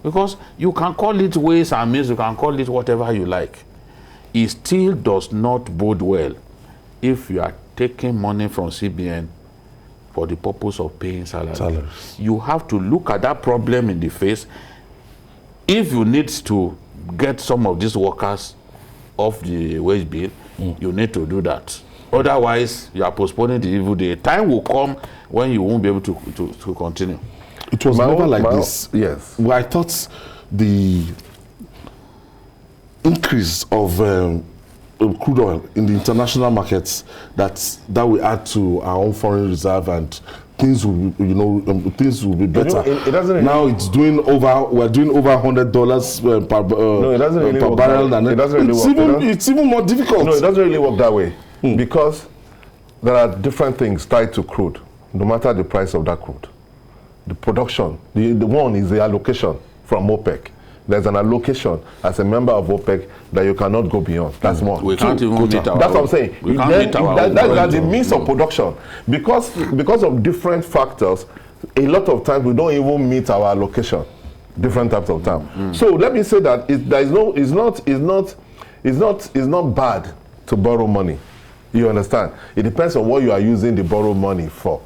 Because you can call it ways and means, you can call it whatever you like. It still does not bode well if you are taking money from CBN for the purpose of paying salaries. You have to look at that problem in the face. If you need to get some of these workers off the wage bill, you need to do that. Otherwise, you are postponing the evil day. Time will come when you won't be able to continue. It was never like this. Yes. Well, I thought the increase of crude oil in the international markets that will add to our own foreign reserve, and things will be, things will be better. It doesn't really now it's doing over. We're doing over $100 per no, it doesn't really per work barrel. It doesn't really work. It's even more difficult. No, it doesn't really work that way because there are different things tied to crude, no matter the price of that crude. The production, the one is the allocation from OPEC. There's an allocation as a member of OPEC that you cannot go beyond. That's one. We can't even meet our That's what I'm saying. We can't meet our that's the means of production. Because of different factors, a lot of times we don't even meet our allocation. Different types of time. So let me say that it's not bad to borrow money. You understand? It depends on what you are using the borrow money for.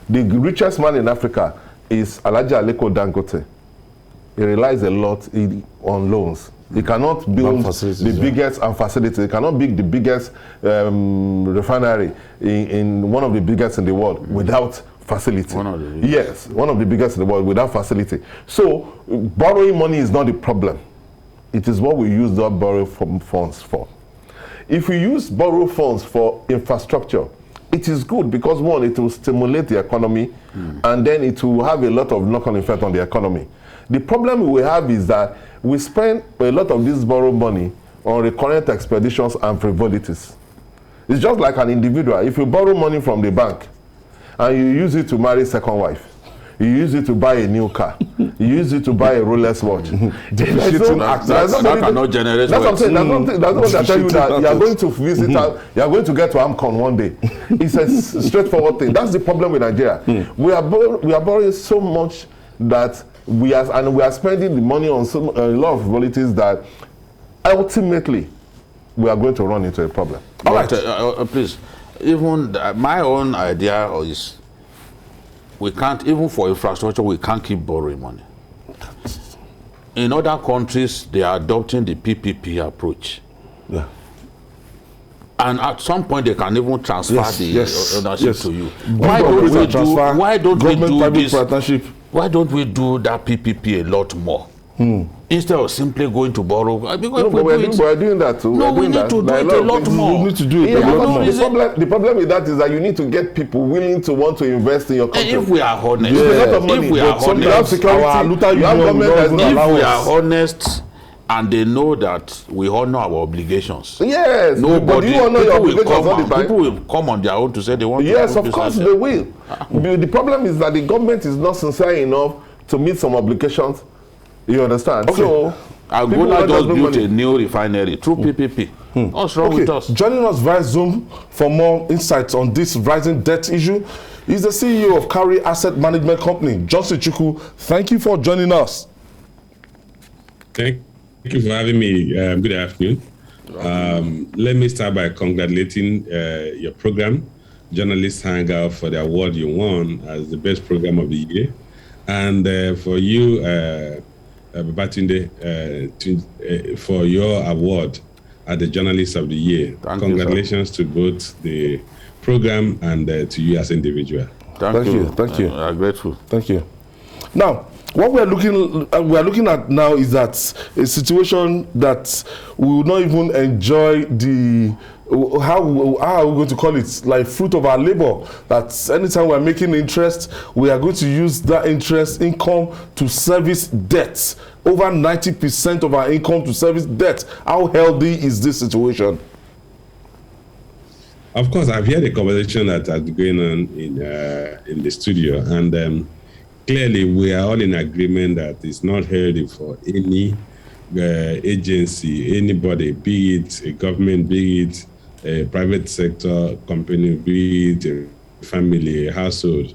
The richest man in Africa is Alhaji Aliko Dangote. He relies a lot on loans. He cannot build the biggest facility. He cannot build the biggest refinery in one of the biggest in the world without facility. One of the biggest in the world without facility. So borrowing money is not the problem. It is what we use that borrow funds for. If we use borrow funds for infrastructure, it is good because one, it will stimulate the economy, and then it will have a lot of knock-on effect on the economy. The problem we have is that we spend a lot of this borrowed money on recurrent expeditions and frivolities. It's just like an individual. If you borrow money from the bank and you use it to marry a second wife, you use it to buy a new car, you use it to buy a Rolex watch. That cannot generate wealth. That's what I'm saying. That's what I tell you, that you are going to visit, you are going to get to AMCON one day. It's a straightforward thing. That's the problem with Nigeria. We are borrowing so much that we are spending the money on a lot of frivolities that ultimately we are going to run into a problem. All right, please. Even my own idea is we can't, even for infrastructure, we can't keep borrowing money. In other countries, they are adopting the PPP approach. Yeah. And at some point, they can even transfer the ownership to you. Why don't we do this? Partnership. Why don't we do that PPP a lot more? Instead of simply going to borrow, because we're doing that too. No, we need to do it a lot more. We need to do it a lot more. The problem with that is that you need to get people willing to want to invest in your country. If we are honest, if we are honest, and they know that we honor our obligations. Yes, Nobody, but do you honor your obligations all the time? People will come on their own to say they want yes, to of course they will. The problem is that the government is not sincere enough to meet some obligations. You understand? Okay. So Angola just built a new refinery through PPP. What's wrong with us? Joining us via Zoom for more insights on this rising debt issue is the CEO of Carry Asset Management Company, Johnson Chukwu. Thank you for joining us. Thank you for having me. Good afternoon. Let me start by congratulating your program, Journalists Hangout, for the award you won as the best program of the year. And for you, Babajide, for your award as the Journalist of the Year. Congratulations to both the program and to you as an individual. Thank you. Thank you. I'm grateful. Thank you. Now, what we are looking at now is that a situation that we will not even enjoy the how are we going to call it, like fruit of our labor, that anytime we are making interest, we are going to use that interest income to service debts. Over 90% of our income to service debt. How healthy is this situation? Of course, I've heard a conversation that has been going on in the studio, and clearly we are all in agreement that it's not healthy for any agency, anybody, be it a government, be it a private sector company, be it a family, a household,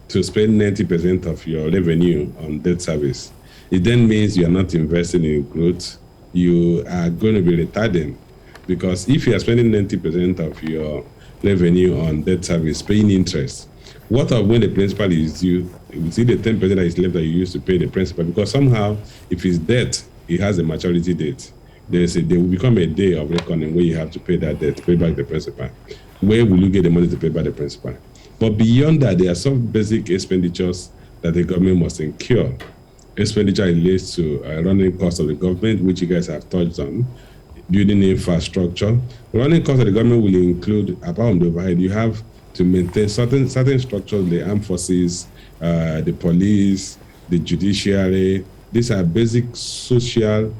to spend 90% of your revenue on debt service. It then means you are not investing in growth. You are going to be retarding, because if you are spending 90% of your revenue on debt service, paying interest, what of when the principal is due? You see the 10% that is left that you used to pay the principal, because somehow, if it's debt, it has a maturity date. There will become a day of reckoning where you have to pay that debt, pay back the principal. Where will you get the money to pay back the principal? But beyond that, there are some basic expenditures that the government must incur. Expenditure relates to running costs of the government, which you guys have touched on, building infrastructure. Running costs of the government will include, apart from the overhead, you have to maintain certain structures, the armed forces, the police, the judiciary. These are basic social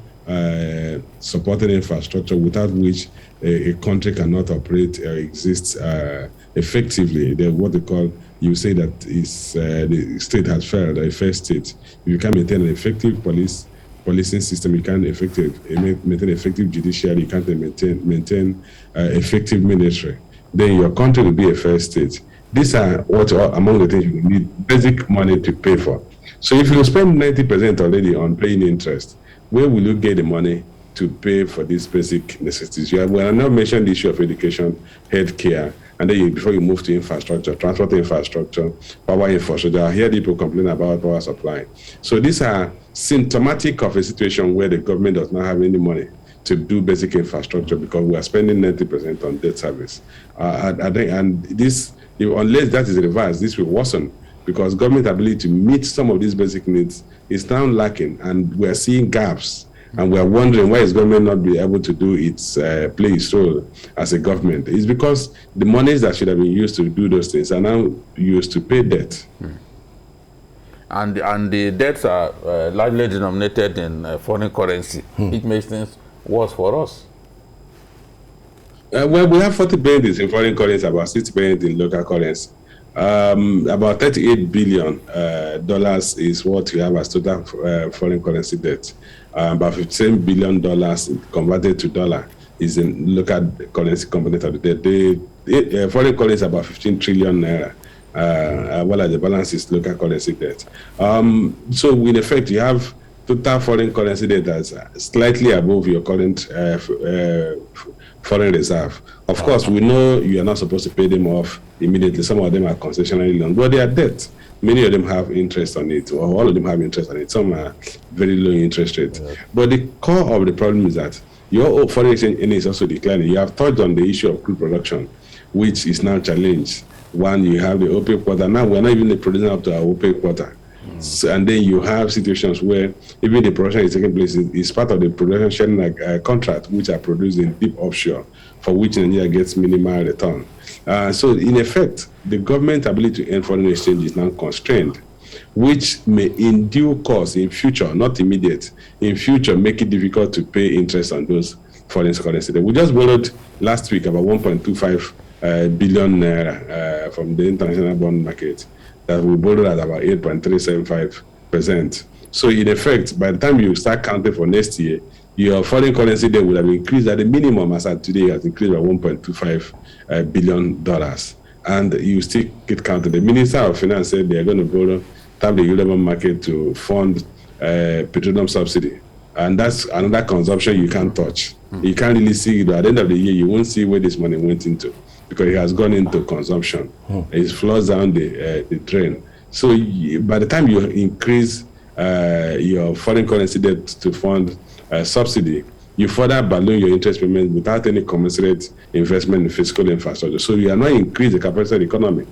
supporting infrastructure without which a country cannot operate or exist effectively. They're what they call, you say that is the state has failed, a failed state. If you can't maintain an effective policing system, you can't maintain effective judiciary, you can't maintain effective military, then your country will be a failed state. These are what are among the things you need basic money to pay for. So if you spend 90% already on paying interest, where will you get the money to pay for these basic necessities? We are now mentioned the issue of education, healthcare, and then before you move to infrastructure, transport infrastructure, power infrastructure. I hear people complain about power supply. So these are symptomatic of a situation where the government does not have any money to do basic infrastructure because we are spending 90% on debt service. And this, unless that is reversed, this will worsen, because government ability to meet some of these basic needs is now lacking, and we are seeing gaps. And we are wondering why is government not be able to do its play its role as a government. It's because the monies that should have been used to do those things are now used to pay debt. And the debts are largely denominated in foreign currency. It makes things worse for us. Well, we have 40 billion in foreign currency, about 60 billion in local currency. About $38 billion dollars is what we have as total foreign currency debt. About $15 billion converted to dollar is in local currency component of the debt. The foreign currency is about 15 trillion naira, while the balance is local currency debt. So in effect, you have total foreign currency debt that's slightly above your current foreign reserve. Of course, we know you are not supposed to pay them off immediately. Some of them are concessionary loans, but they are debt. Many of them have interest on it, or all of them have interest on it. Some are very low interest rates. Yeah. But the core of the problem is that your foreign exchange is also declining. You have touched on the issue of crude production, which is now challenged. One, you have the OPEC quota. Now we're not even producing up to our OPEC quota. So, and then you have situations where even the production is taking place is part of the production sharing contract, which are produced in deep offshore, for which Nigeria gets minimal return. So in effect, the government ability to earn foreign exchange is now constrained. which may in due course, in future, not immediate, in future, make it difficult to pay interest on those foreign currency. We just borrowed last week about 1.25 billion naira from the international bond market that we borrowed at about 8.375%. So in effect, by the time you start counting for next year, your foreign currency debt would have increased at the minimum, as at today, has increased by $1.25 billion. And you still get counted. The Minister of Finance said they are going to borrow, tap the Eurobond market to fund petroleum subsidy. And that's another consumption you can't touch. You can't really see it. At the end of the year, you won't see where this money went into, because it has gone into consumption. It flows down the drain. So by the time you increase your foreign currency debt to fund subsidy, you further balloon your interest payment without any commensurate investment in fiscal infrastructure. So you are not increasing the capacity of the economy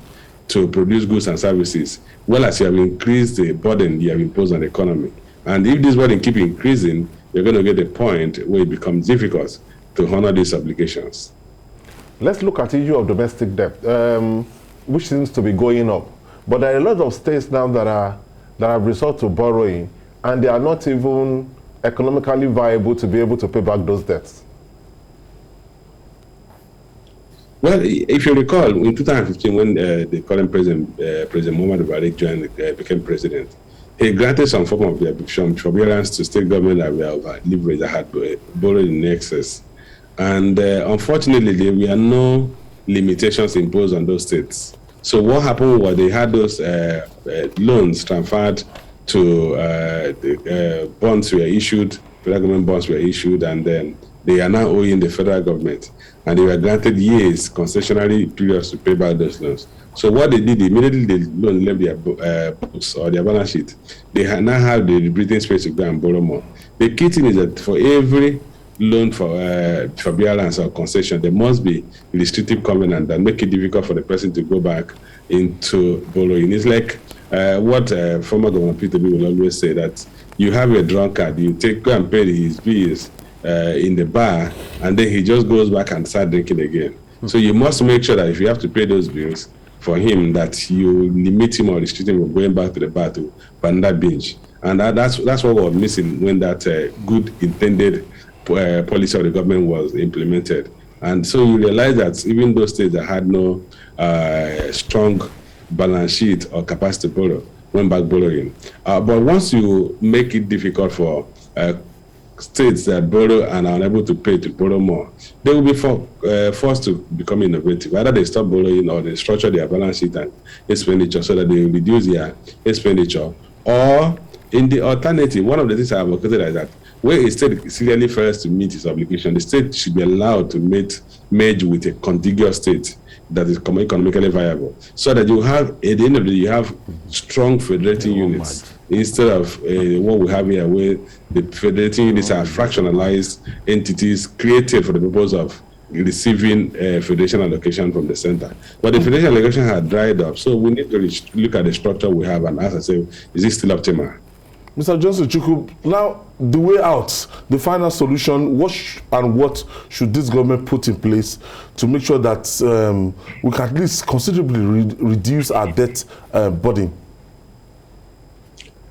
to produce goods and services, well as you have increased the burden you have imposed on the economy. And if this burden keep increasing, you're going to get a point where it becomes difficult to honor these obligations. Let's look at the issue of domestic debt, which seems to be going up. But there are a lot of states now that have resorted to borrowing, and they are not even economically viable to be able to pay back those debts. Well, if you recall, in 2015, when the current president, President Muhammadu Buhari, became president, he granted some form of forbearance to state government that were leveraged, that had borrowed in excess. And unfortunately, there were no limitations imposed on those states. So what happened was they had those loans transferred to the bonds were issued, federal government bonds were issued, and then they are now owing the federal government. And they were granted years, concessionary periods to pay back those loans. So what they did, immediately the loan left their books or their balance sheet, they now have the breathing space to go and borrow more. The key thing is that for every loan for forbearance or concession, there must be restrictive covenant that make it difficult for the person to go back into borrowing. It's like what former Governor Peter B will always say, that you have a drunkard, you go and pay his bills in the bar, and then he just goes back and start drinking again. So you must make sure that if you have to pay those bills for him, that you limit him or restrict him from going back to the bar to another binge. And that's what was missing when that good intended policy of the government was implemented. And so you realize that even those states that had no strong balance sheet or capacity to borrow went back borrowing. But once you make it difficult for states that borrow and are unable to pay to borrow more, they will be forced to become innovative. Either they stop borrowing or they structure their balance sheet and expenditure so that they reduce their expenditure. Or in the alternative, one of the things I have advocated is that where a state clearly fails to meet its obligation, the state should be allowed to merge with a contiguous state that is economically viable, so that you have, at the end of the day, you have strong federating units instead of what we have here, where the federating units are fractionalized entities created for the purpose of receiving federation allocation from the center. But the federation allocation had dried up, so we need to look at the structure we have and ask ourselves, is it still optimal? Mr. Johnson Chukwu, now the way out, the final solution, what should this government put in place to make sure that we can at least considerably reduce our debt burden?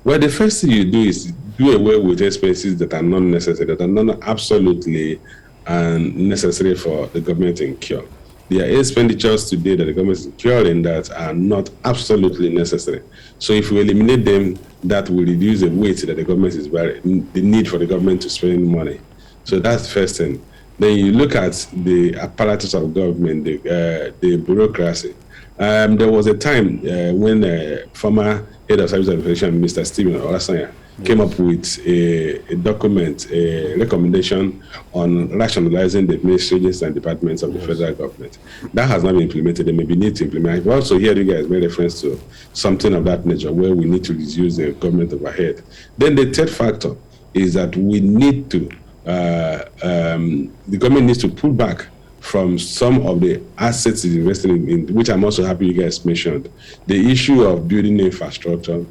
Well, the first thing you do is do away with expenses that are not necessary, that are not absolutely necessary for the government to incur. There are expenditures today that the government is incurring that are not absolutely necessary. So if we eliminate them, that will reduce the weight that the government is bearing, the need for the government to spend money. So that's the first thing. Then you look at the apparatus of government, the bureaucracy. There was a time when former head of service administration, Mr. Stephen Olasanya, came up with a document, a recommendation on rationalizing the administrations and departments of the federal government. That has not been implemented. They may be need to implement. I've also heard you guys made reference to something of that nature where we need to reduce the government overhead. Then the third factor is that we need to, the government needs to pull back from some of the assets it's investing in, which I'm also happy you guys mentioned. The issue of building infrastructure,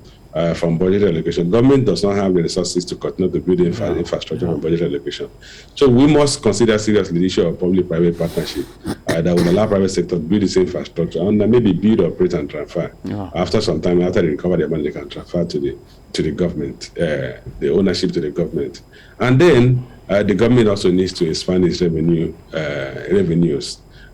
from budget allocation. Government does not have the resources to continue to build infrastructure from budget allocation. So we must consider seriously the issue of public-private partnership that will allow private sector to build this infrastructure and then maybe build, operate, and transfer. After some time, after they recover their money, they can transfer to the government, the ownership to the government. And then the government also needs to expand its revenues.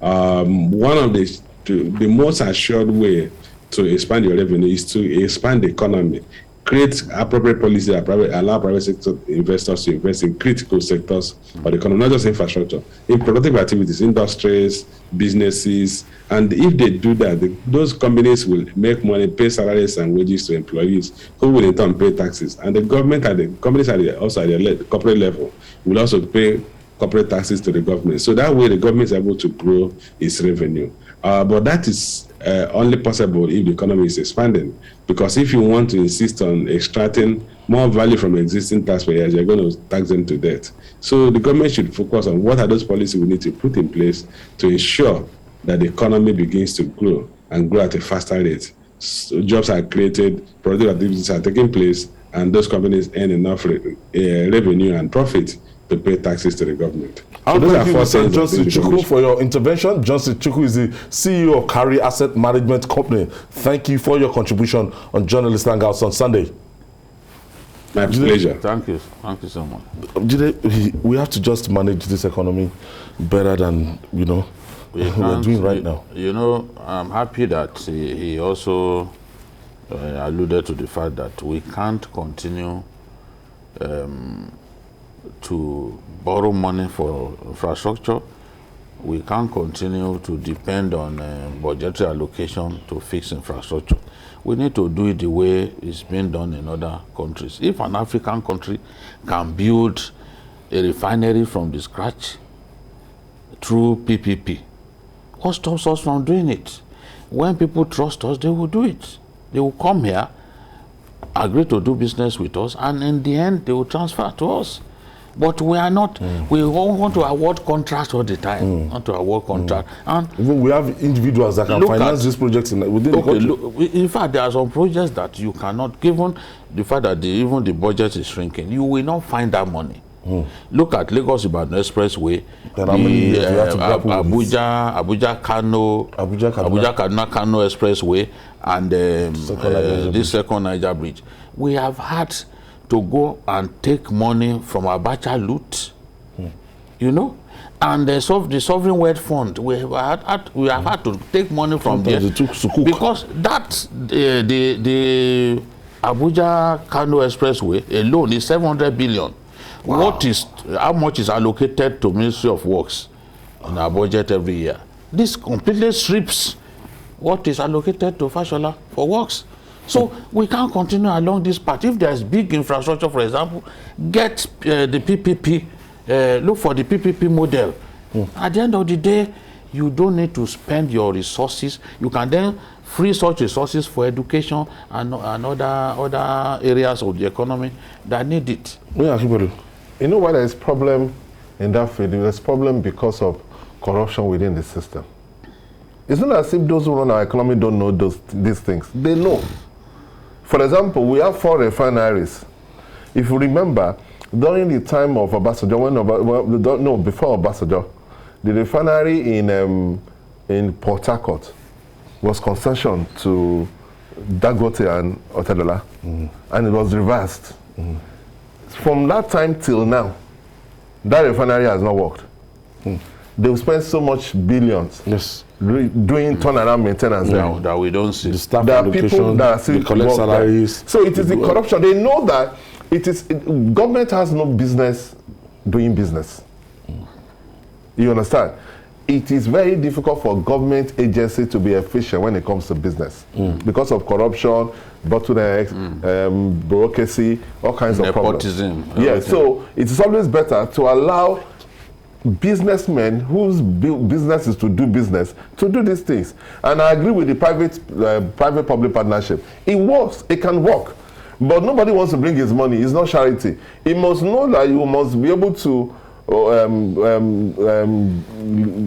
One of the most assured way to expand your revenue is to expand the economy, create appropriate policies that allow private sector investors to invest in critical sectors of the economy, not just infrastructure, in productive activities, industries, businesses. And if they do that, those companies will make money, pay salaries and wages to employees, who will in turn pay taxes. And the government and the companies also at the corporate level will also pay corporate taxes to the government. So that way the government is able to grow its revenue. But that is only possible if the economy is expanding. Because if you want to insist on extracting more value from existing taxpayers, you're going to tax them to death. So the government should focus on what are those policies we need to put in place to ensure that the economy begins to grow and grow at a faster rate. So jobs are created, productive activities are taking place, and those companies earn enough revenue and profit to pay taxes to the government. So thank you, Mr. Johnson Chukwu, for your intervention. Johnson Chukwu is the CEO of Carry Asset Management Company. Thank you for your contribution on Journalists Hangouts on Sunday. My pleasure. Thank you. Thank you so much. We have to just manage this economy better than, we're doing right now. I'm happy that he also alluded to the fact that we can't continue to borrow money for infrastructure. We can't continue to depend on budgetary allocation to fix infrastructure. We need to do it the way it's been done in other countries. If an African country can build a refinery from the scratch through PPP, what stops us from doing it? When people trust us, they will do it. They will come here, agree to do business with us, and in the end, they will transfer to us. But we are not, we all want to award contracts all the time, not to award contracts. And we have individuals that can finance these projects within the country. In fact, there are some projects that you cannot, given the fact that even the budget is shrinking, you will not find that money. Look at Lagos-Ibadan Expressway, Abuja-Kano Expressway, and this second Niger Bridge. We have had to go and take money from Abacha loot, and the Sovereign Wealth Fund. We have had to take money from there because that the Abuja-Kano Expressway alone is 700 billion. Wow. How much is allocated to Ministry of Works in our budget every year? This completely strips what is allocated to Fashola for works. So we can't continue along this path. If there's big infrastructure, for example, get the PPP, look for the PPP model. At the end of the day, you don't need to spend your resources. You can then free such resources for education and other areas of the economy that need it. You know why there is problem in that field? There's problem because of corruption within the system. It's not as if those who run our economy don't know these things. They know. For example, we have 4 refineries. If you remember, during the time of Obasanjo, before Obasanjo, the refinery in Port Harcourt was concession to Dangote and Otedola, and it was reversed. From that time till now, that refinery has not worked. They've spent so much billions doing turnaround maintenance that we don't see. The staff allocation, they collect salaries. So it is the corruption. They know that government has no business doing business. You understand? It is very difficult for government agency to be efficient when it comes to business because of corruption, bottlenecks, bureaucracy, all kinds of problems. Yeah, so it is always better to allow businessmen whose business is to do business to do these things. And I agree with the private-public partnership. It works. It can work. But nobody wants to bring his money. It's not charity. It must know that you must be able to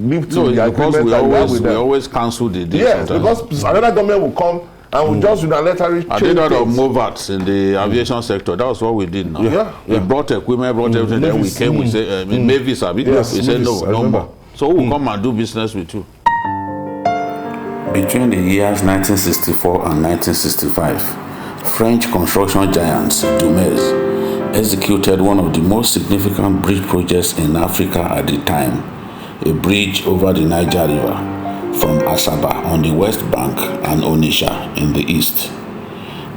live to the agreement that we have with them. We always cancel the deal. Yes, because another government will come and we just unilaterally I change did a lot of things. movats in the aviation sector. That was what we did now. We brought equipment, brought everything, then we came, we said, Mavis, we said no more. So who will come and do business with you? Between the years 1964 and 1965, French construction giants Dumais executed one of the most significant bridge projects in Africa at the time, a bridge over the Niger River from Asaba on the west bank and Onitsha in the east.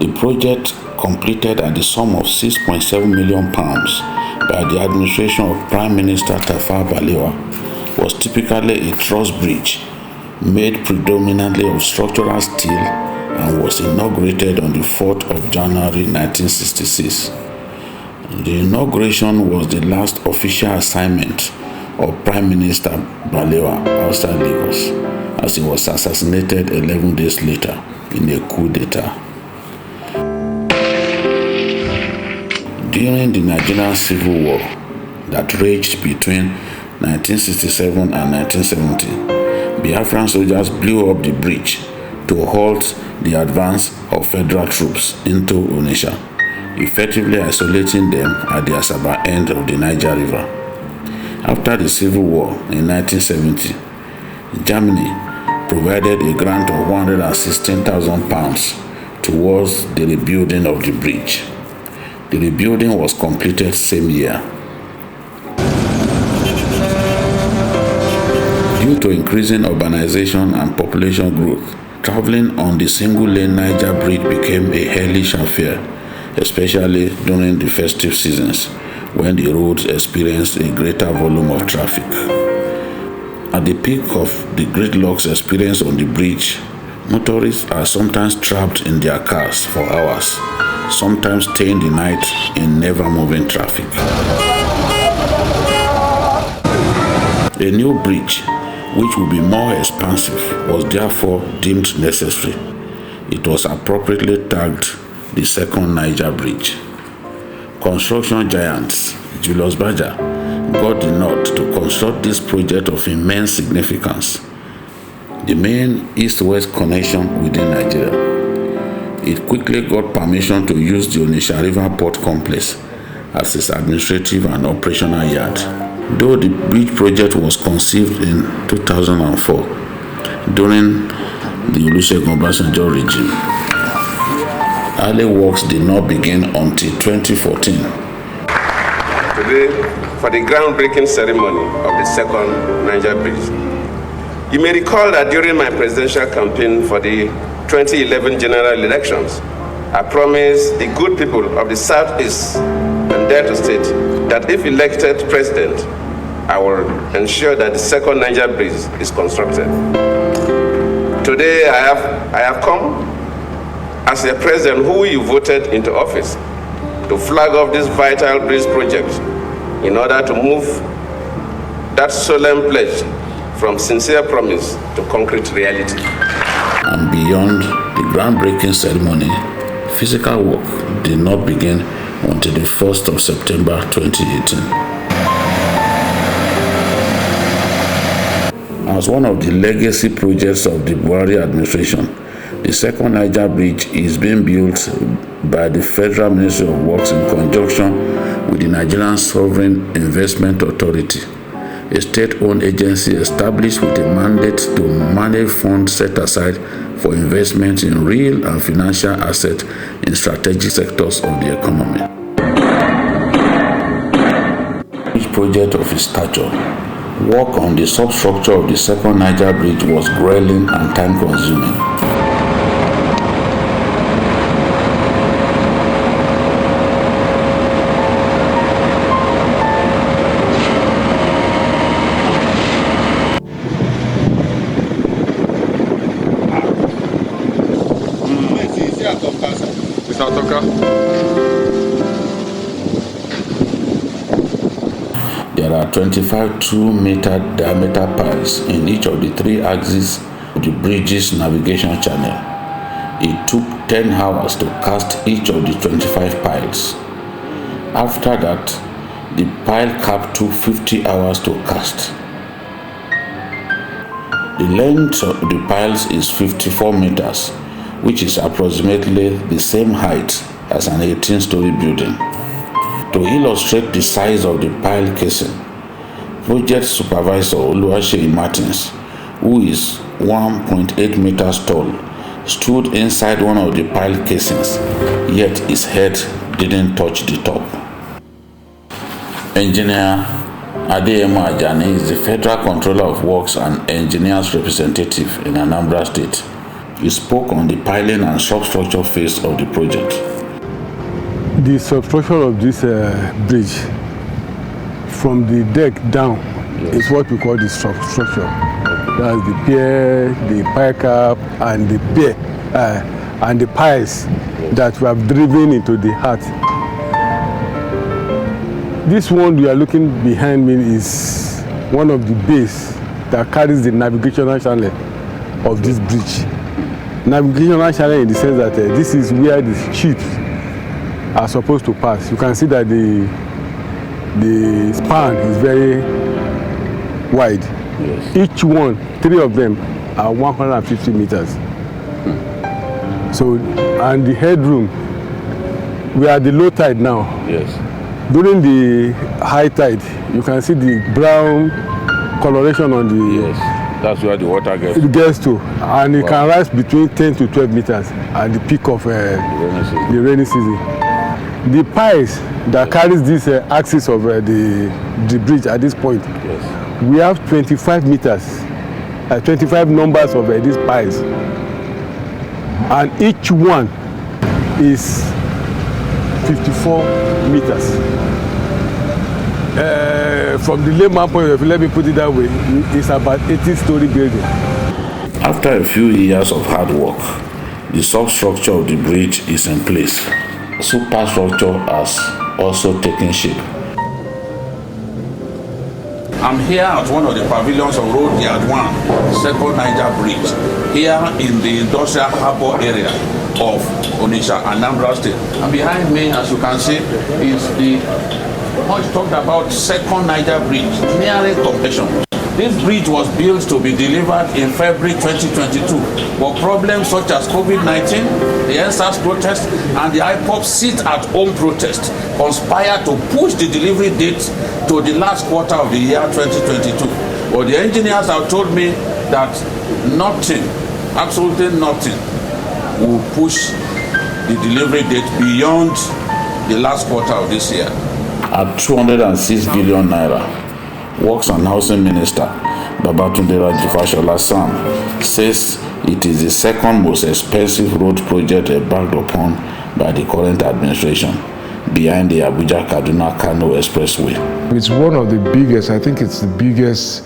The project, completed at the sum of £6.7 million by the administration of Prime Minister Tafawa Balewa, was typically a truss bridge made predominantly of structural steel and was inaugurated on the 4th of January 1966. The inauguration was the last official assignment of Prime Minister Balewa outside Lagos, as he was assassinated 11 days later in a coup d'etat. During the Nigerian Civil War that raged between 1967 and 1970, Biafran soldiers blew up the bridge to halt the advance of federal troops into Onitsha, effectively isolating them at the Asaba end of the Niger River. After the Civil War in 1970, Germany provided a grant of £116,000 towards the rebuilding of the bridge. The rebuilding was completed same year. Due to increasing urbanization and population growth, traveling on the single-lane Niger Bridge became a hellish affair, especially during the festive seasons, when the roads experienced a greater volume of traffic. At the peak of the gridlocks experienced on the bridge, motorists are sometimes trapped in their cars for hours, sometimes staying the night in never-moving traffic. A new bridge, which would be more expansive, was therefore deemed necessary. It was appropriately tagged the second Niger Bridge. Construction giants Julius Berger got the nod to construct this project of immense significance, the main east-west connection within Nigeria. It quickly got permission to use the Onitsha River Port Complex as its administrative and operational yard. Though the bridge project was conceived in 2004 during the Olusegun Obasanjo regime, early works did not begin until 2014. Today, for the groundbreaking ceremony of the second Niger Bridge. You may recall that during my presidential campaign for the 2011 general elections, I promised the good people of the Southeast and Delta State that if elected president, I will ensure that the second Niger Bridge is constructed. Today, I have come as a president who you voted into office to flag off this vital bridge project in order to move that solemn pledge from sincere promise to concrete reality. And beyond the groundbreaking ceremony, physical work did not begin until the 1st of September 2018. As one of the legacy projects of the Buhari administration, the second Niger Bridge is being built by the Federal Ministry of Works in conjunction with the Nigerian Sovereign Investment Authority, a state-owned agency established with a mandate to manage funds set aside for investment in real and financial assets in strategic sectors of the economy. Each project of its stature, work on the substructure of the second Niger Bridge was grueling and time-consuming. There are 25 2-meter diameter piles in each of the 3 axes of the bridge's navigation channel. It took 10 hours to cast each of the 25 piles. After that, the pile cap took 50 hours to cast. The length of the piles is 54 meters, which is approximately the same height as an 18-story building. To illustrate the size of the pile casing, Project Supervisor Oluwaseyi Martins, who is 1.8 meters tall, stood inside one of the pile casings, yet his head didn't touch the top. Engineer Adeyemo Ajani is the Federal Controller of Works and Engineers representative in Anambra State. He spoke on the piling and substructure phase of the project. The substructure of this bridge, from the deck down, is what we call the substructure. That's the pier, the pile cap, and the pier, and the piles that we have driven into the heart. This one you are looking behind me is one of the bays that carries the navigational channel of this bridge. Navigational channel in the sense that this is where the ships are supposed to pass. You can see that the span is very wide. Yes. Each one, 3 of them are 150 meters. So, and the headroom, we are at the low tide now. Yes. During the high tide, you can see the brown coloration on the... Yes, that's where the water gets. It gets to, and it can rise between 10 to 12 meters at the peak of the rainy season. The piles that carries this axis of the bridge at this point, yes, we have 25 meters, 25 numbers of these piles, and each one is 54 meters. From the layman point of view, let me put it that way, it's about 80-story building. After a few years of hard work, the substructure of the bridge is in place. Superstructure has also taken shape. I'm here at one of the pavilions of Road Yard 1, Second Niger Bridge, here in the industrial harbor area of Onitsha, Anambra State. And behind me, as you can see, is the much talked about Second Niger Bridge, nearing completion. This bridge was built to be delivered in February 2022, but problems such as COVID-19, the NSAS protest, and the IPOP sit-at-home protest conspired to push the delivery date to the last quarter of the year 2022. But the engineers have told me that nothing, absolutely nothing, will push the delivery date beyond the last quarter of this year. At 206 billion naira, Works and Housing Minister Babajide Sam says it is the second most expensive road project embarked upon by the current administration, behind the Abuja-Kaduna-Kano Expressway. It's one of the biggest, I think it's the biggest,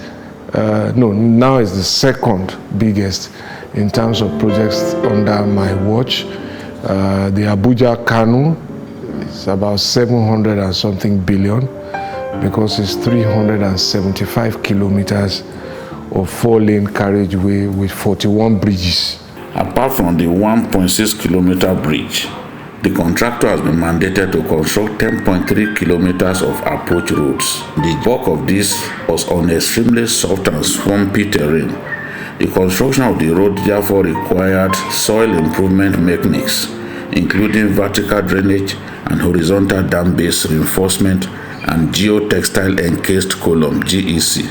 now it's the second biggest in terms of projects under my watch. The Abuja-Kano is about 700 and something billion, because it's 375 kilometers of 4-lane carriageway with 41 bridges. Apart from the 1.6 kilometer bridge, the contractor has been mandated to construct 10.3 kilometers of approach roads. The bulk of this was on extremely soft and swampy terrain. The construction of the road therefore required soil improvement mechanics, including vertical drainage and horizontal dam-based reinforcement and geotextile encased column (GEC).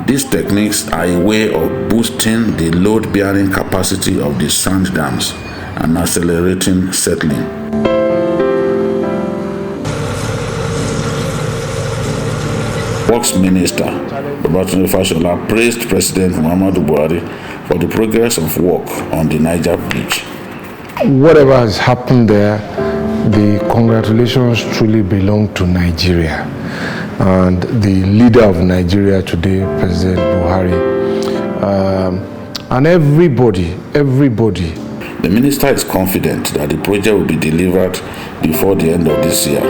These techniques are a way of boosting the load-bearing capacity of the sand dams and accelerating settling. Works Minister Babajide praised President Muhammadu Buhari for the progress of work on the Niger Bridge. Whatever has happened there, the congratulations truly belong to Nigeria and the leader of Nigeria today, President Buhari, and everybody. The minister is confident that the project will be delivered before the end of this year.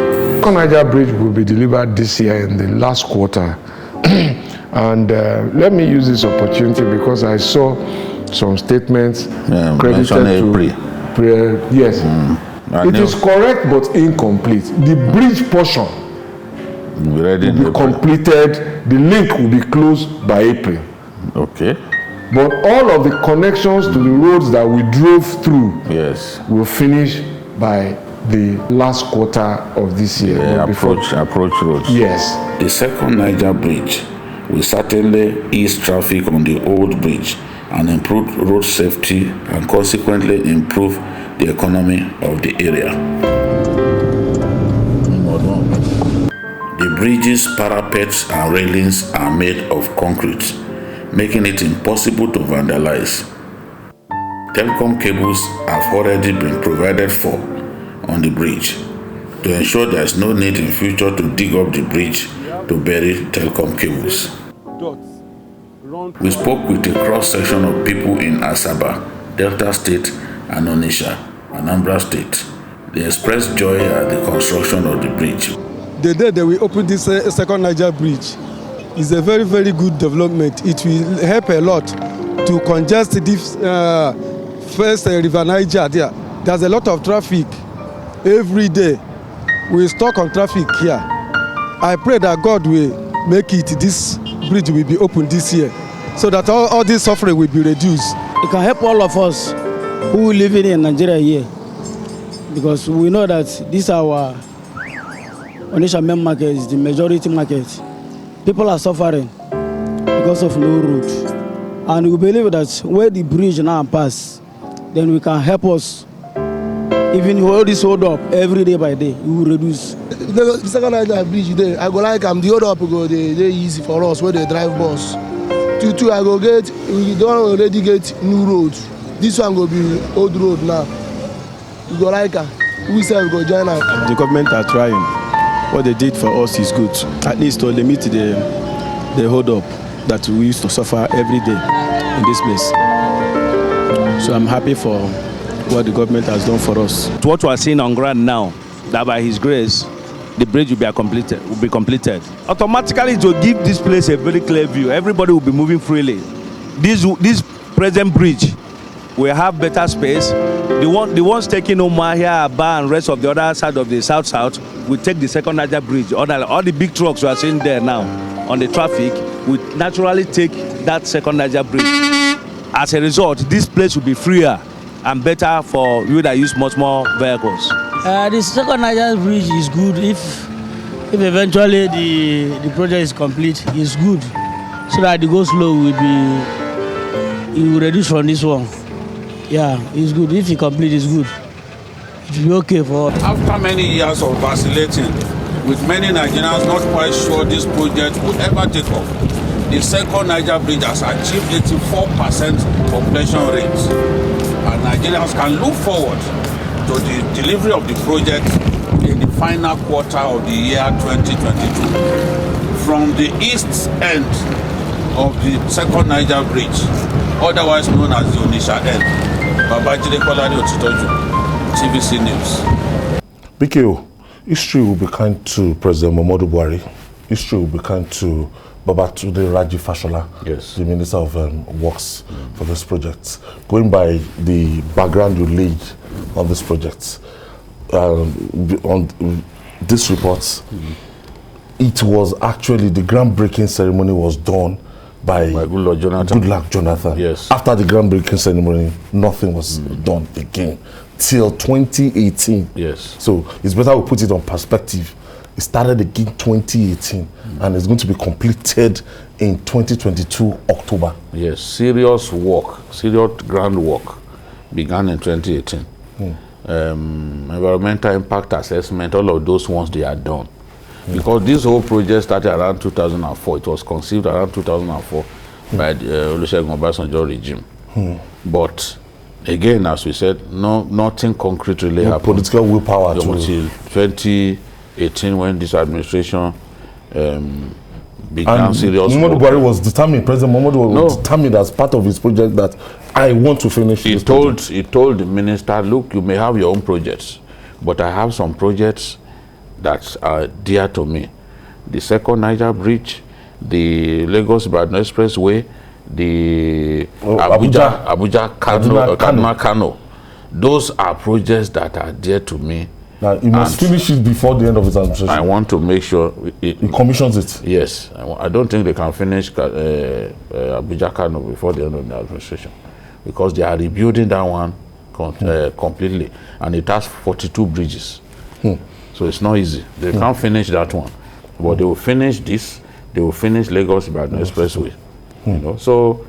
Niger Bridge will be delivered this year in the last quarter. And let me use this opportunity because I saw some statements credited to prayer. Yes, it is correct but incomplete. The bridge portion will be completed. The link will be closed by April. Okay. but all of the connections to the roads that we drove through will finish by the last quarter of this year. Approach roads. Yes. The second Niger Bridge will certainly ease traffic on the old bridge and improve road safety and consequently improve the economy of the area. The bridge's parapets and railings are made of concrete, making it impossible to vandalize. Telecom cables have already been provided for on the bridge to ensure there is no need in future to dig up the bridge to bury telecom cables. We spoke with a cross-section of people in Asaba, Delta State, and Onitsha, Anambra State. They expressed joy at the construction of the bridge. The day that we opened this second Niger Bridge is a very, very good development. It will help a lot to congest this first River Niger there. There's a lot of traffic every day. We stuck on traffic here. I pray that God will make it, this bridge will be open this year, so that all this suffering will be reduced. It can help all of us who live in Nigeria here, because we know that this our Onitsha main market is the majority market. People are suffering because of no road, and we believe that where the bridge now pass, then we can help us. Even hold this hold up every day by day, we will reduce. The second Niger Bridge there, I go like the hold up go they easy for us where they drive bus. Two I go get, we don't already get new roads. This one go be old road now. We go like we say we go join now. The government are trying. What they did for us is good. At least to limit the hold up that we used to suffer every day in this place. So I'm happy for what the government has done for us. What we are seeing on ground now, that by His grace, the bridge will be completed. Automatically, to give this place a very clear view, everybody will be moving freely. This present bridge will have better space. The ones taking Omahia, Aba, and rest of the other side of the south will take the second Niger Bridge. All the big trucks we are seeing there now on the traffic will naturally take that second Niger Bridge. As a result, this place will be freer and better for you that use much more vehicles. The second Niger Bridge is good if eventually the project is complete. It's good, so that the go slow will reduce from this one. Yeah, it's good. If it complete, it's good. It will be okay for us. After many years of vacillating, with many Nigerians not quite sure this project would ever take off, the second Niger Bridge has achieved 84% population rate. And Nigerians can look forward to the delivery of the project in the final quarter of the year 2022. From the east end of the second Niger Bridge, otherwise known as the Onitsha end, Babajide, Kolade-Otitoju, TVC News. BKO, history will be kind to President Muhammadu Buhari. History will be kind to Babajide Raji Fashola, the Minister of Works for this project. Going by the background you laid on this project, on this report, it was actually the groundbreaking ceremony was done by Goodluck Jonathan. Yes. After the groundbreaking ceremony, nothing was done again till 2018. Yes. So it's better we put it on perspective. It started again 2018 and it's going to be completed in 2022 October. Yes, serious work, serious groundwork began in 2018. Environmental impact assessment, all of those ones they are done. Because this whole project started around 2004. It was conceived around 2004 by the Olusegun Obasanjo regime. But again, as we said, nothing concrete really happened. Political willpower until 2018 when this administration began serious Muhammadu Buhari was determined, President Muhammadu was determined as part of his project that I want to finish He told the minister, look, you may have your own projects, but I have some projects that are dear to me. The second Niger Bridge, the Lagos-Ibadan Expressway, the Abuja Kano. Those are projects that are dear to me, Now, he must finish it before the end of his administration. I want to make sure he commissions it. Yes, I don't think they can finish Abuja Kano before the end of the administration, because they are rebuilding that one completely, and it has 42 bridges. So it's not easy. They can't finish that one, but they will finish this. They will finish Lagos-Ibadan Expressway. You know, so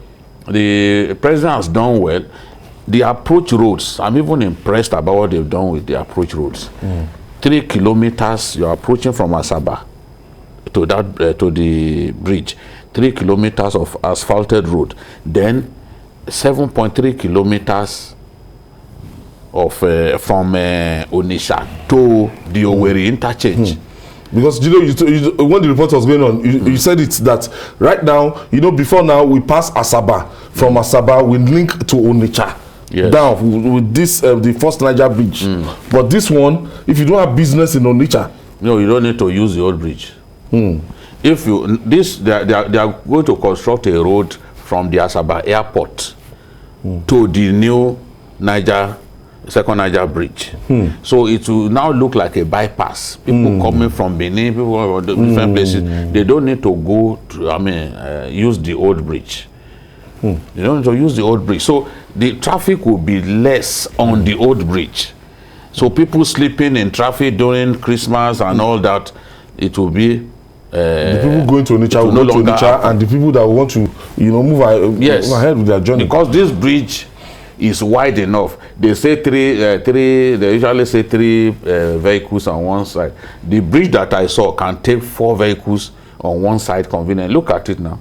the president has done well. The approach roads, I'm even impressed about what they've done with the approach roads. 3 kilometers, you're approaching from Asaba to that to the bridge. 3 kilometers of asphalted road. Then 7.3 kilometers of from Onitsha to the Owerri interchange. Because you know, when the report was going on, you said it's that right now, you know, before now we pass Asaba. From Asaba we link to Onitsha. Yes. Down with this the first Niger Bridge. But this one, if you don't have business in Onitsha, no, you don't need to use the old bridge. If you they are going to construct a road from the Asaba airport to the new second Niger Bridge. So it will now look like a bypass. People coming from Benin, people from different places, they don't need to go to, use the old bridge. They don't need to use the old bridge. So the traffic will be less on the old bridge. So people sleeping in traffic during Christmas and all that, it will be the people going to Onitsha will go to Onitsha, and the people that want to, you know, move ahead with their journey. Because this bridge is wide enough. They say they usually say 3 vehicles on one side. The bridge that I saw can take 4 vehicles on one side convenient. Look at it now.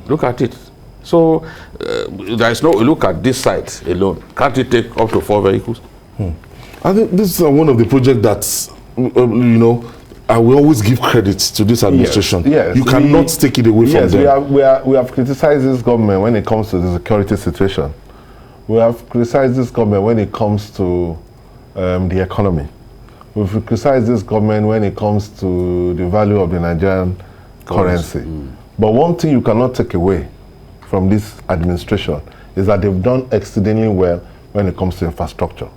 Look at it. So there is no, look at this side alone. Can't it take up to 4 vehicles? I think this is one of the projects that, you know, I will always give credit to this administration. Yes, you cannot take it away from them. We have criticized this government when it comes to the security situation. We have criticized this government when it comes to the economy. We've criticized this government when it comes to the value of the Nigerian currency. But one thing you cannot take away from this administration is that they've done exceedingly well when it comes to infrastructure.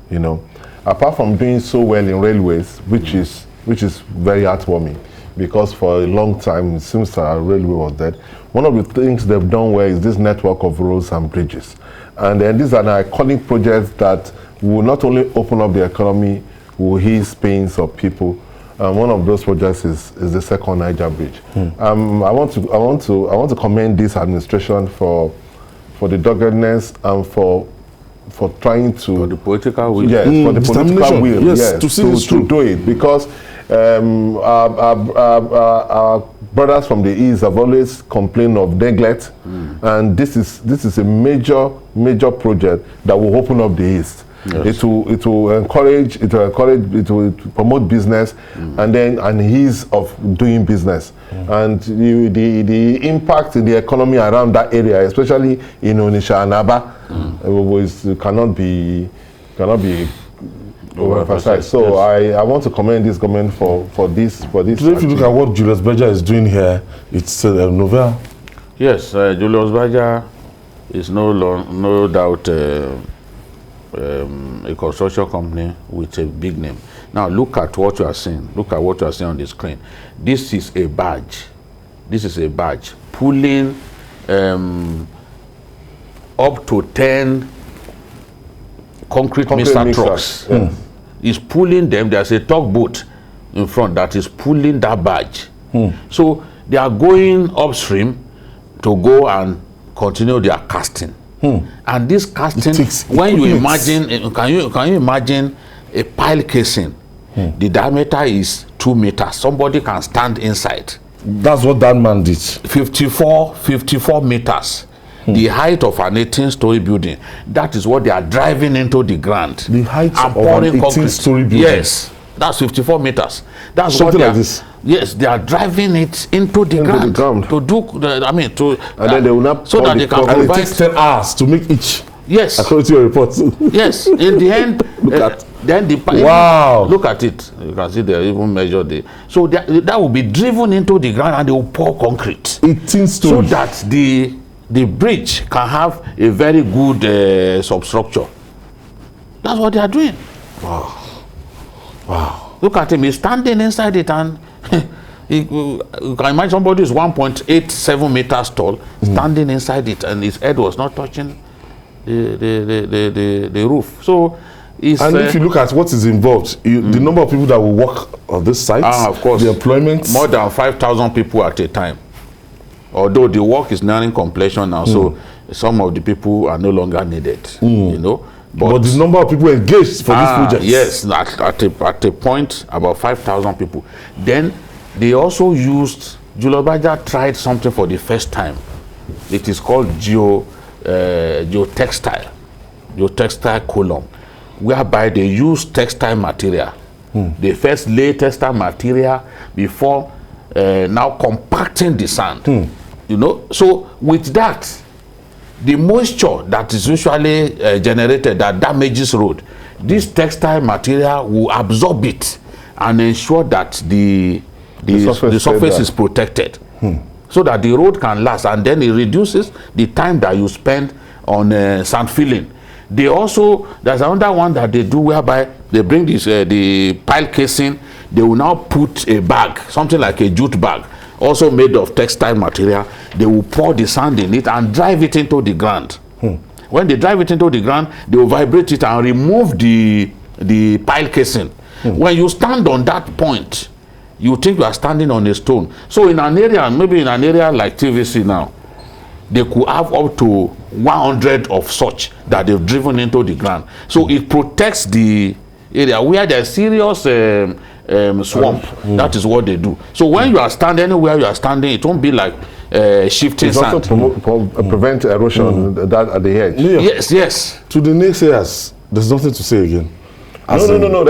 You know, apart from doing so well in railways, which is very heartwarming, because for a long time it seems that our railway was dead. One of the things they've done well is this network of roads and bridges. And then these are an iconic projects that will not only open up the economy, will ease pains of people. One of those projects is the second Niger Bridge. I want to commend this administration for the doggedness and for trying to, for the political will. Yes, for the political will. Yes, to do it, because our brothers from the east have always complained of neglect, and this is a major project that will open up the east. Yes. It will encourage, it will promote business, and ease of doing business, and the impact in the economy around that area, especially in Onitsha and Aba, cannot be overemphasized. So I want to commend this government for this. Today, if you look at what Julius Berger is doing here, it's a novel. Yes, Julius Berger is no doubt a construction company with a big name. Now look at what you are seeing. Look at what you are seeing on the screen. This is a barge. This is a barge pulling up to 10 concrete mixer trucks. Is pulling them. There's a tugboat in front that is pulling that barge. So they are going upstream to go and continue their casting. And this casting, when you imagine, can you imagine a pile casing? The diameter is 2 meters. Somebody can stand inside. That's what that man did. 54 meters. The height of an 18-story building. That is what they are driving into the ground. The height of an 18-story building. Yes, that's 54 meters. That's something what like this. Yes, they are driving it into the ground to do. And then they will not so that they can provide. And it takes 10 hours to make each. Yes. According to your report. Yes. In the end, then the wow. Look at it. You can see they even measure the. So that will be driven into the ground, and they will pour concrete. 18 stories. So that the bridge can have a very good substructure. That's what they are doing. Wow. Wow. Look at him, he's standing inside it, and you can imagine somebody is 1.87 meters tall, standing inside it, and his head was not touching the roof. So it's, and if you look at what is involved, the number of people that will work on this site, of course, the employment, more than 5,000 people at a time. Although the work is nearing completion now, so some of the people are no longer needed. You know, but the number of people engaged for this project, yes, at a point about 5,000 people. Then they also used, Julobaja tried something for the first time. It is called geotextile column, whereby they use textile material. They first lay textile material before now compacting the sand. You know, so with that, the moisture that is usually generated that damages road, this textile material will absorb it and ensure that the surface is protected, so that the road can last, and then it reduces the time that you spend on sand filling. They also, there's another one that they do whereby they bring this the pile casing. They will now put a bag, something like a jute bag, also made of textile material. They will pour the sand in it and drive it into the ground. When they drive it into the ground, they will vibrate it and remove the pile casing. When you stand on that point, you think you are standing on a stone. So in an area, maybe in an area like TVC now, they could have up to 100 of such that they've driven into the ground. So it protects the area where there's serious swamp. That is what they do. So when you are standing anywhere you are standing, it won't be like shifting sand. It also prevent erosion that at the edge. Yes. To the naysayers, there's nothing to say again. No.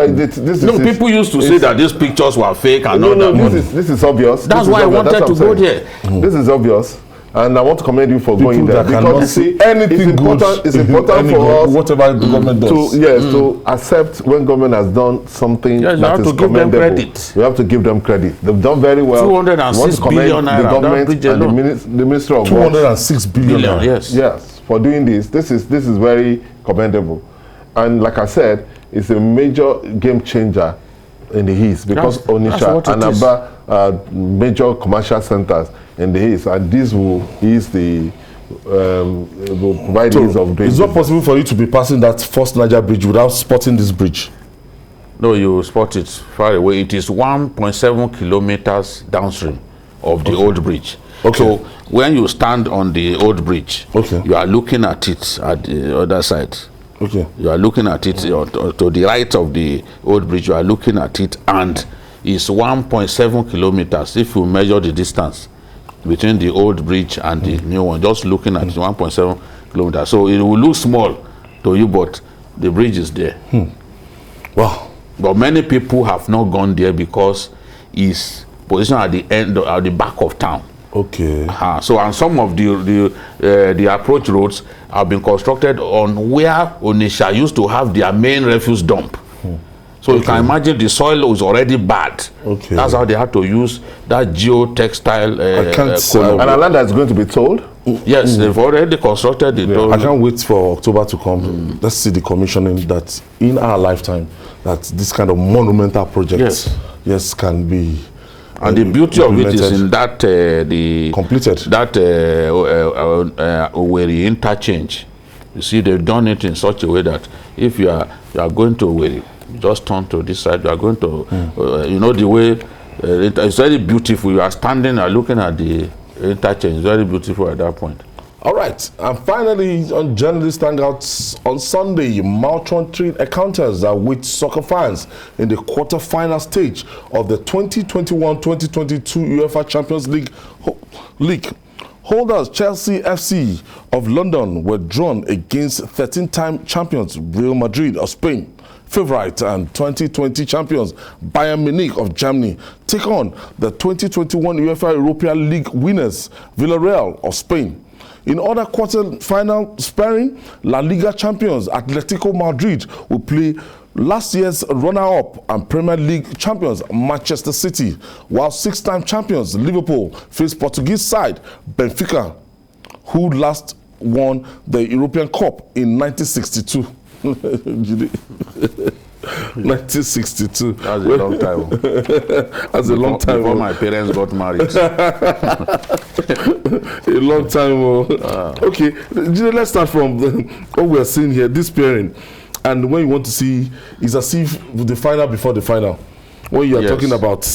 People used to say that these pictures were fake and all that. This is obvious. That's why I wanted to go there. This is obvious. And I want to commend you for going there, because you see, anything it's important for us whatever the government does. to accept when government has done something that is commendable. We have to give them credit. They've done very well. 206 billion naira. The government and the Minister of 206 billion. Yes, for doing this. This is very commendable. And like I said, it's a major game changer in the East, because Onitsha and Aba are major commercial centers in the East, and this will ease the will provide ease of doing. It's not possible for you to be passing that first Niger Bridge without spotting this bridge. No, you spot it far away. It is 1.7 kilometers downstream of the old bridge. So when you stand on the old bridge, you are looking at it at the other side. You are looking at it to the right of the old bridge. You are looking at it, and it's 1.7 kilometers if you measure the distance between the old bridge and the new one. Just looking at it, 1.7 kilometers. So it will look small to you, but the bridge is there. Wow. But many people have not gone there because it's positioned at the end, at the back of town. So, and some of the approach roads have been constructed on where Onitsha used to have their main refuse dump. So you can imagine the soil was already bad. That's how they had to use that geotextile column. And a land that's going to be told? Yes, they've already constructed it. I can't wait for October to come. Let's see the commissioning that in our lifetime, that this kind of monumental project can be. And the beauty of it is in that completed that Owerri interchange. You see, they've done it in such a way that if you are going to Owerri, just turn to this side. You are going to, you know, the way it's very beautiful. You are standing and looking at the interchange. It's very beautiful at that point. All right, and finally on Journalists Hangouts on Sunday, maltreated encounters are with soccer fans in the quarter-final stage of the 2021-2022 UEFA Champions League. Holders Chelsea FC of London were drawn against 13-time champions Real Madrid of Spain. Favorite and 2020 champions Bayern Munich of Germany take on the 2021 UEFA Europa League winners Villarreal of Spain. In other quarter-final sparring, La Liga champions Atletico Madrid will play last year's runner-up and Premier League champions Manchester City, while six-time champions Liverpool face Portuguese side Benfica, who last won the European Cup in 1962. 1962. That's a long time. That's a long time. Before my parents got married. A long time. Okay, let's start from what we're seeing here, this pairing. And when you want to see, it's as if the final before the final. When you are talking about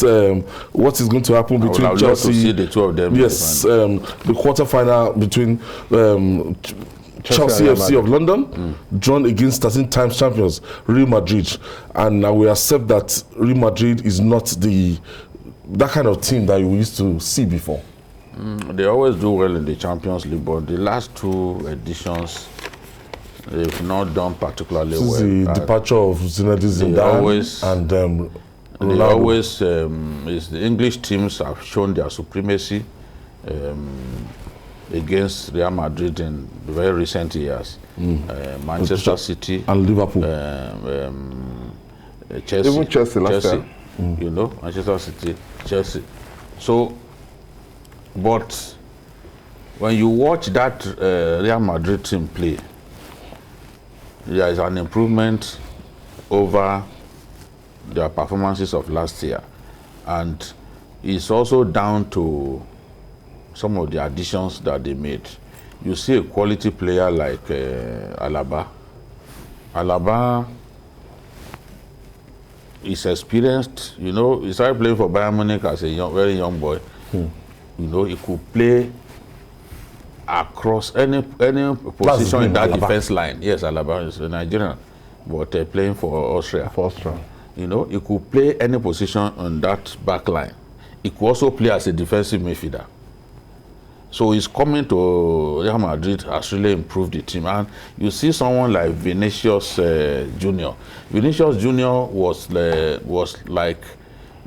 what is going to happen between Chelsea, to see the two of them. Yes, the quarter-final between Chelsea FC of London, drawn against 13 times champions Real Madrid, and we accept that Real Madrid is not that kind of team that you used to see before. They always do well in the Champions League, but the last two editions they've not done particularly well. The departure of Zinedine Zidane and they always the English teams have shown their supremacy against Real Madrid in very recent years. Manchester City and Liverpool, Chelsea, even Chelsea last year. You know, Manchester City, Chelsea. So, but when you watch that Real Madrid team play, there is an improvement over their performances of last year, and it's also down to some of the additions that they made. You see a quality player like Alaba. Alaba is experienced. You know, he started playing for Bayern Munich as a very young boy. You know, he could play across any position in that defense line. Yes, Alaba is a Nigerian, but playing for Austria. You know, he could play any position on that back line. He could also play as a defensive midfielder. So his coming to Real Madrid has really improved the team. And you see someone like Vinicius Junior. Vinicius Junior was like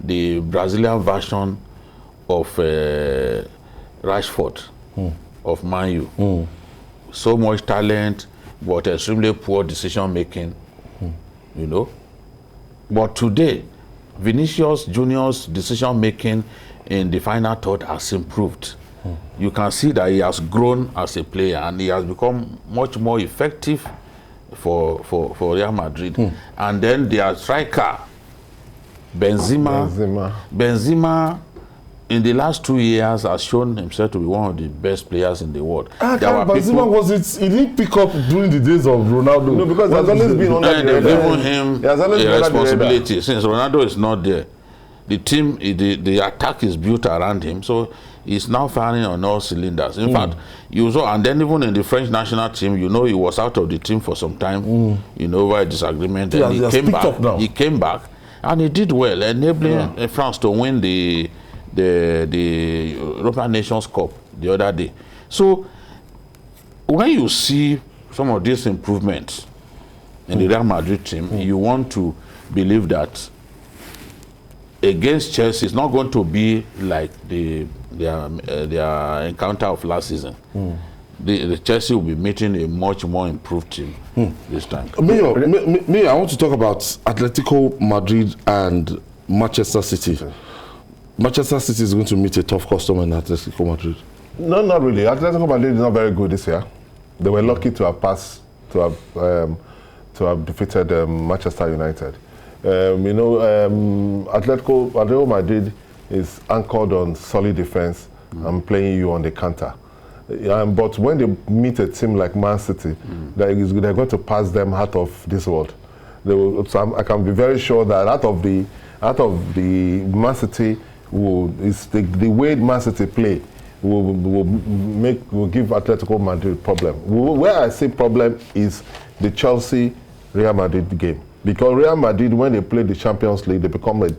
the Brazilian version of Rashford of Man U. So much talent, but extremely poor decision making. You know. But today, Vinicius Junior's decision making in the final third has improved. You can see that he has grown as a player and he has become much more effective for Real Madrid. And then their striker, Benzema, in the last 2 years has shown himself to be one of the best players in the world. Benzema he didn't pick up during the days of Ronaldo. No, because there's always been under the radar. They've given him a responsibility. Since Ronaldo is not there, the team, the attack is built around him. So he's now firing on all cylinders. In fact, you saw, and then even in the French national team, you know, he was out of the team for some time, you know, over a disagreement. And he came back. He came back and he did well, enabling France to win the European Nations Cup the other day. So when you see some of these improvements in the Real Madrid team, you want to believe that against Chelsea, it's not going to be like their encounter of last season. The Chelsea will be meeting a much more improved team this time. Mayor, I want to talk about Atletico Madrid and Manchester City. Manchester City is going to meet a tough customer in Atletico Madrid. No, not really. Atletico Madrid is not very good this year. They were lucky to have passed, to have defeated Manchester United. You know, Atletico Madrid is anchored on solid defense and playing you on the counter. But when they meet a team like Man City, they're going to pass them out of this world. So I can be very sure that out of the Man City, the way Man City play will give Atletico Madrid problem. Where I say problem is the Chelsea Real Madrid game, because Real Madrid, when they play the Champions League, they become a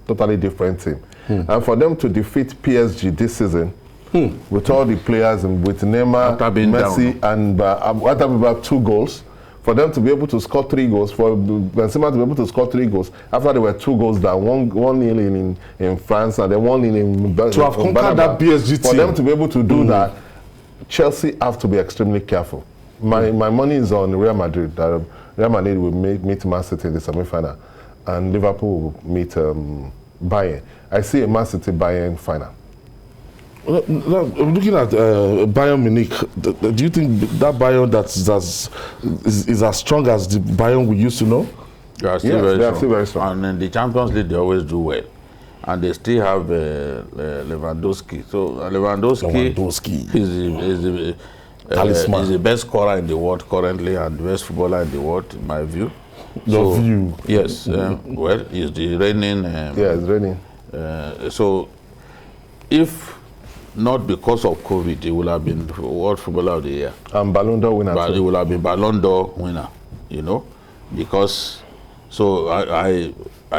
totally different team. And for them to defeat PSG this season, with all the players and with Neymar, Messi, and after about 2 goals, for them to be able to score 3 goals, for Benzema to be able to score 3 goals, after there were 2 goals down, one in France and then 1 in to have conquered that PSG team. For them to be able to do that, Chelsea have to be extremely careful. My money is on Real Madrid. Real Madrid will meet Man City in the semi-final, and Liverpool will meet Bayern. I see a Man City Bayern final. Looking at Bayern Munich, do you think that Bayern is as strong as the Bayern we used to know? They are still, very strong. And in the Champions League, they always do well. And they still have Lewandowski. So Lewandowski is the best scorer in the world currently and the best footballer in the world, in my view. Your view? Yes. Well, he's the reigning. It's reigning. So, if not because of COVID, he would have been World Footballer of the Year. And Ballon d'Or winner. But he would have been Ballon d'Or winner, you know, because. So I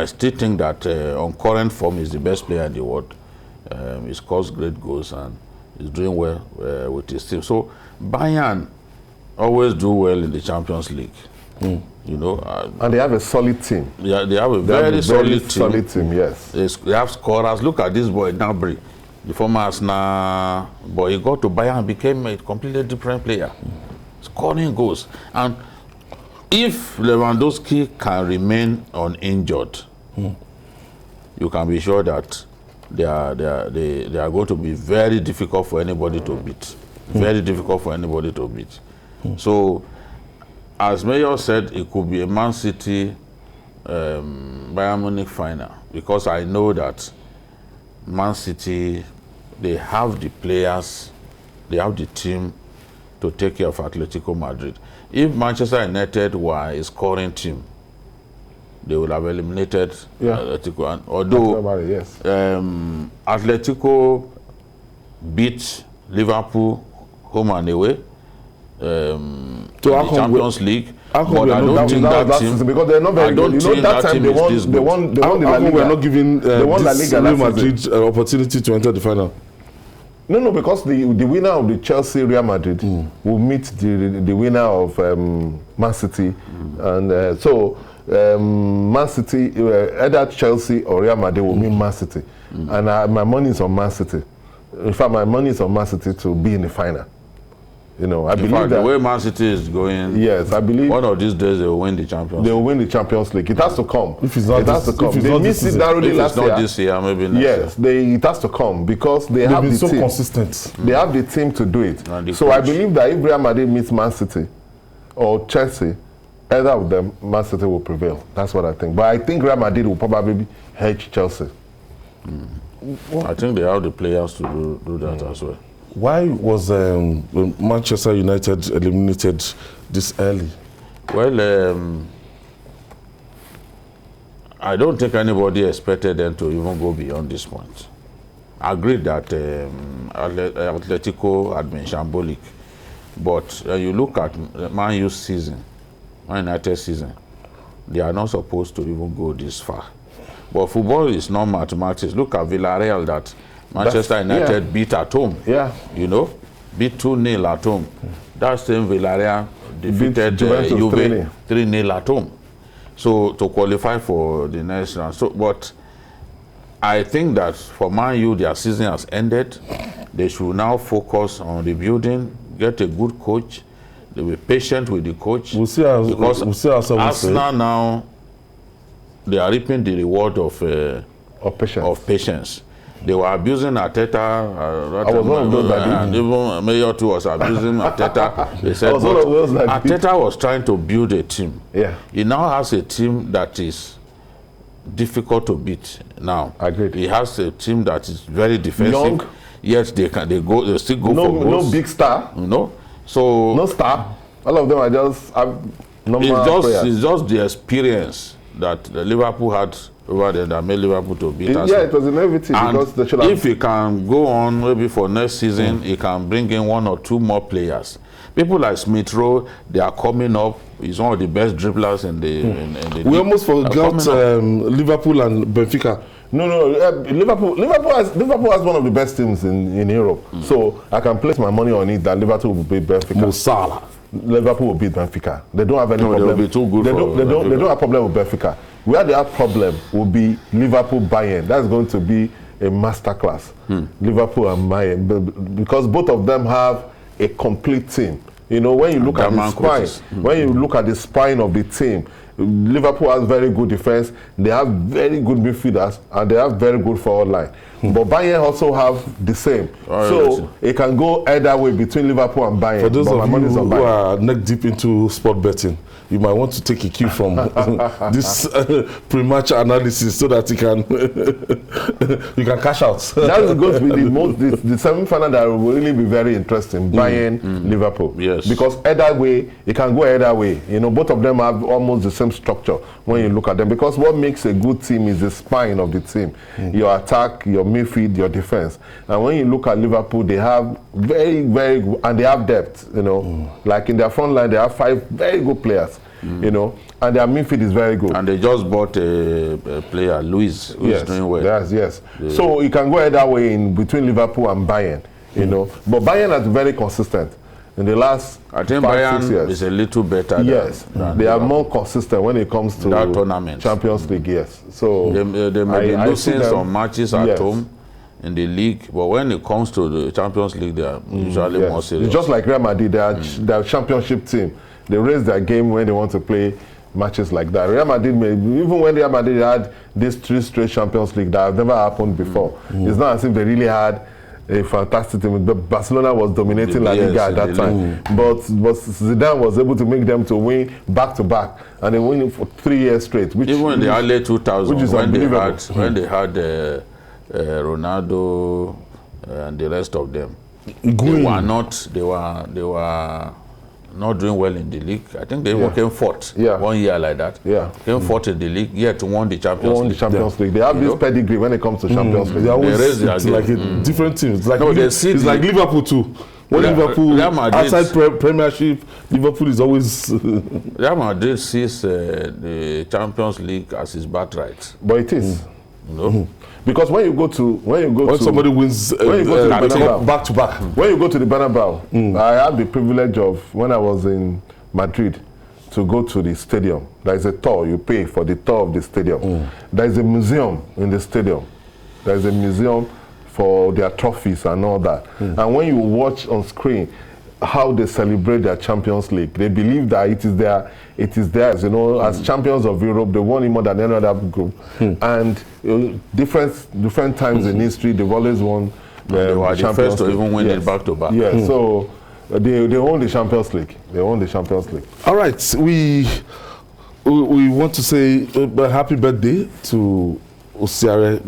still think that on current form, he's the best player in the world. He scores great goals and he's doing well with his team. So Bayern always do well in the Champions League. You know, and they have a solid team. Yeah, they have a very solid team. Yes, they have scorers. Look at this boy Gnabry, the former Arsenal boy. He got to Bayern and became a completely different player, scoring goals. And if Lewandowski can remain uninjured, you can be sure that they are going to be very difficult for anybody to beat. Very difficult for anybody to beat. So, as Mayor said, it could be a Man City Bayern Munich final, because I know that Man City, they have the players, they have the team to take care of Atletico Madrid. If Manchester United were a scoring team, they would have eliminated Atletico. And although Atletico beat Liverpool home and away in the Champions League, but I don't think that team, because they're not very good. You know, that time they won the La Liga. We're not giving Real Madrid an opportunity to enter the final. No, because the winner of the Chelsea Real Madrid will meet the winner of Man City, and so Man City, either Chelsea or Real Madrid will meet Man City, and my money is on Man City. In fact, my money is on Man City to be in the final. You know, I believe that the way Man City is going, yes, I believe one of these days they will win the Champions League. They will win the Champions League. It has to come. If it's not, it has to come. They missed it already last year. This year, maybe next year. It has to come because they've have been the so team. Consistent. They have the team to do it. So I believe that if Real Madrid meets Man City or Chelsea, either of them, Man City will prevail. That's what I think. But I think Real Madrid will probably hedge Chelsea. I think they have the players to do that as well. Why was Manchester United eliminated this early? Well, I don't think anybody expected them to even go beyond this point. I agree that Atletico had been shambolic, but you look at Man U's season, Man United season, they are not supposed to even go this far. But football is not mathematics. Look at Villarreal that Manchester United beat at home. You know, beat 2-0 at home. That same Villarreal defeated Juve 3-0 at home. So to qualify for the next round. So, but I think that for Man U, their season has ended. They should now focus on rebuilding, get a good coach. They will be patient with the coach. We'll see how, because Arsenal now, they are reaping the reward of patience. They were abusing Arteta. I was one of those that and even Mayor too was abusing Arteta. They said Arteta was trying to build a team. He now has a team that is difficult to beat. Now, agreed. He has a team that is very defensive. Young. Yes, they still go for goals. No big star. No, so no star. All of them are just normal players. It's just the experience that Liverpool had over there that made Liverpool to beat us. Yeah, it was inevitable because they should have. If he can go on maybe for next season, he can bring in 1 or 2 more players. People like Smith Rowe, they are coming up. He's one of the best dribblers in the We almost forgot Liverpool and Benfica. No. Liverpool has one of the best teams in Europe. So I can place my money on it that Liverpool will beat Benfica. Mo Salah. Liverpool will beat Benfica. They don't have any problem. They'll be too good. They don't have problem with Benfica. Where they have problem will be Liverpool Bayern. That's going to be a masterclass. Liverpool and Bayern, because both of them have a complete team. You know, when you look at the spine, when you look at the spine of the team, Liverpool has very good defense. They have very good midfielders, and they have very good forward line. But Bayern also have the same. So it can go either way between Liverpool and Bayern. For those but of you who are neck deep into sport betting, you might want to take a cue from this pre-match analysis so that you can cash out. That's going to be the semi-final that will really be very interesting. Bayern, Liverpool. Yes. Because either way, it can go either way. You know, both of them have almost the same structure when you look at them. Because what makes a good team is the spine of the team. Your attack, your midfield, your defense. And when you look at Liverpool, they have very, very good, and they have depth. You know, like in their front line, they have 5 very good players. You know, and their midfield is very good. And they just bought a player, Luis, who is doing well. Yes. So it can go either way in between Liverpool and Bayern. You know, but Bayern is very consistent in the last. I think 5-6 years. Bayern is a little better. Yes, than they are more consistent when it comes to that tournament. Champions League. Yes, so they may be losing some matches at home in the league, but when it comes to the Champions League, they are usually more serious. It's just like Real Madrid, they are their championship team. They raise their game when they want to play matches like that. Real Madrid, even when Real Madrid had these 3 straight Champions League, that have never happened before. It's not as if they really had a fantastic team. Barcelona was dominating La Liga at that time. But Zidane was able to make them to win back-to-back. And they win it for 3 years straight. Which, even in the early 2000s, which is unbelievable. When they had Ronaldo and the rest of them, they were not doing well in the league. I think they came fourth 1 year like that. Came fourth in the league, yet won the Champions League. They have this pedigree when it comes to Champions League. They always, it's like a different team. It's like, it's like Liverpool too. When Liverpool, outside Premiership, Liverpool is always... Real Madrid sees the Champions League as his birthright. But it is. You know? Because when somebody wins back to back, when you go to the Bernabeu, I had the privilege of, when I was in Madrid, to go to the stadium. There is a tour, you pay for the tour of the stadium. There is a museum in the stadium. There is a museum for their trophies and all that. And when you watch on screen how they celebrate their Champions League, they believe that it is theirs. You know, as champions of Europe, they won it more than any other group. And different times in history, they've always won they were the first to even win it back to back. Yeah, so they own the Champions League. They own the Champions League. All right, we want to say happy birthday to Osiare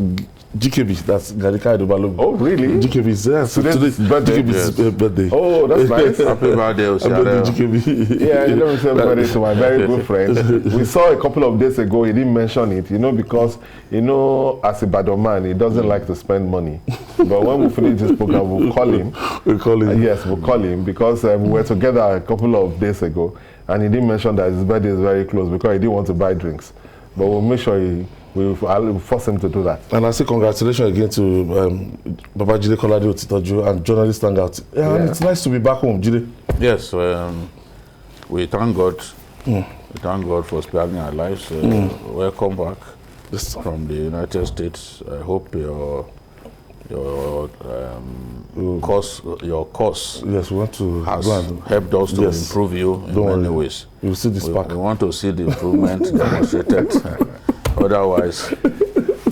GKB, that's Garika Edubalo. Oh, really? GKB is there. So today's birthday. Oh, that's nice. Happy birthday, Osiare. GKB. Yeah, let me say birthday to my very good friend. We saw a couple of days ago, he didn't mention it, you know, because, you know, as a Badon man, he doesn't like to spend money. But when we finish this program, we'll call him. We'll call him. Yes, we'll call him, because we were together a couple of days ago, and he didn't mention that his birthday is very close because he didn't want to buy drinks. But we'll make sure I'll force him to do that. And I say congratulations again to Babajide, Kolade-Otitoju and Journalists Hangout. And it's nice to be back home, Jide. Yes, we thank God. We thank God for sparing our lives. Welcome back from the United States. I hope your course yes, we want to has helped us to improve you in many ways. You'll see this back. We want to see the improvement demonstrated. Otherwise,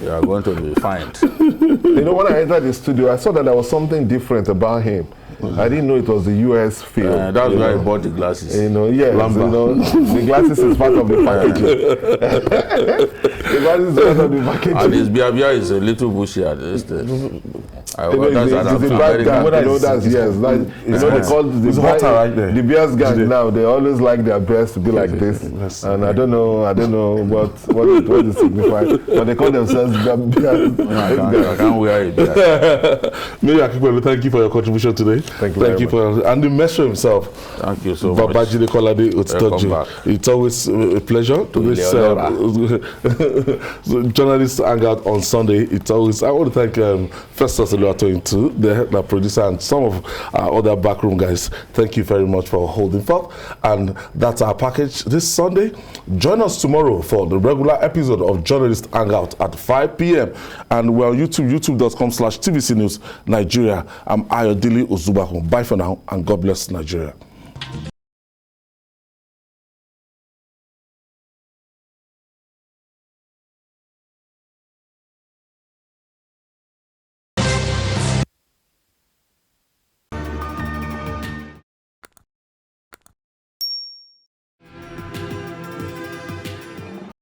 you are going to be fined. You know, when I entered the studio, I saw that there was something different about him. I didn't know it was the US film. That's why I bought the glasses. You know, yes, you know, the glasses is part of the packaging. The glasses is part of the packaging. And his behavior is a little bushy. He's a bad guy. You know, that's, yes. Like, you know, they call the bears gang now. They always like their bears to be like this. And I don't know what it signifies. But they call themselves bears. I can't wear it. Maybe Akinpelu, thank you for your contribution today. Thank you for and the maestro himself. Thank you so much. Babajide Kolade-Otitoju. It's always a pleasure to this Journalists Hangout on Sunday. It's always, I want to thank Festus Oluwatoyin, the producer, and some of our other backroom guys. Thank you very much for holding forth. And that's our package this Sunday. Join us tomorrow for the regular episode of Journalists Hangout at 5 p.m. And we're on YouTube, youtube.com/TVC News Nigeria. I'm Ayodele Ozubakun. Bye for now, and God bless Nigeria.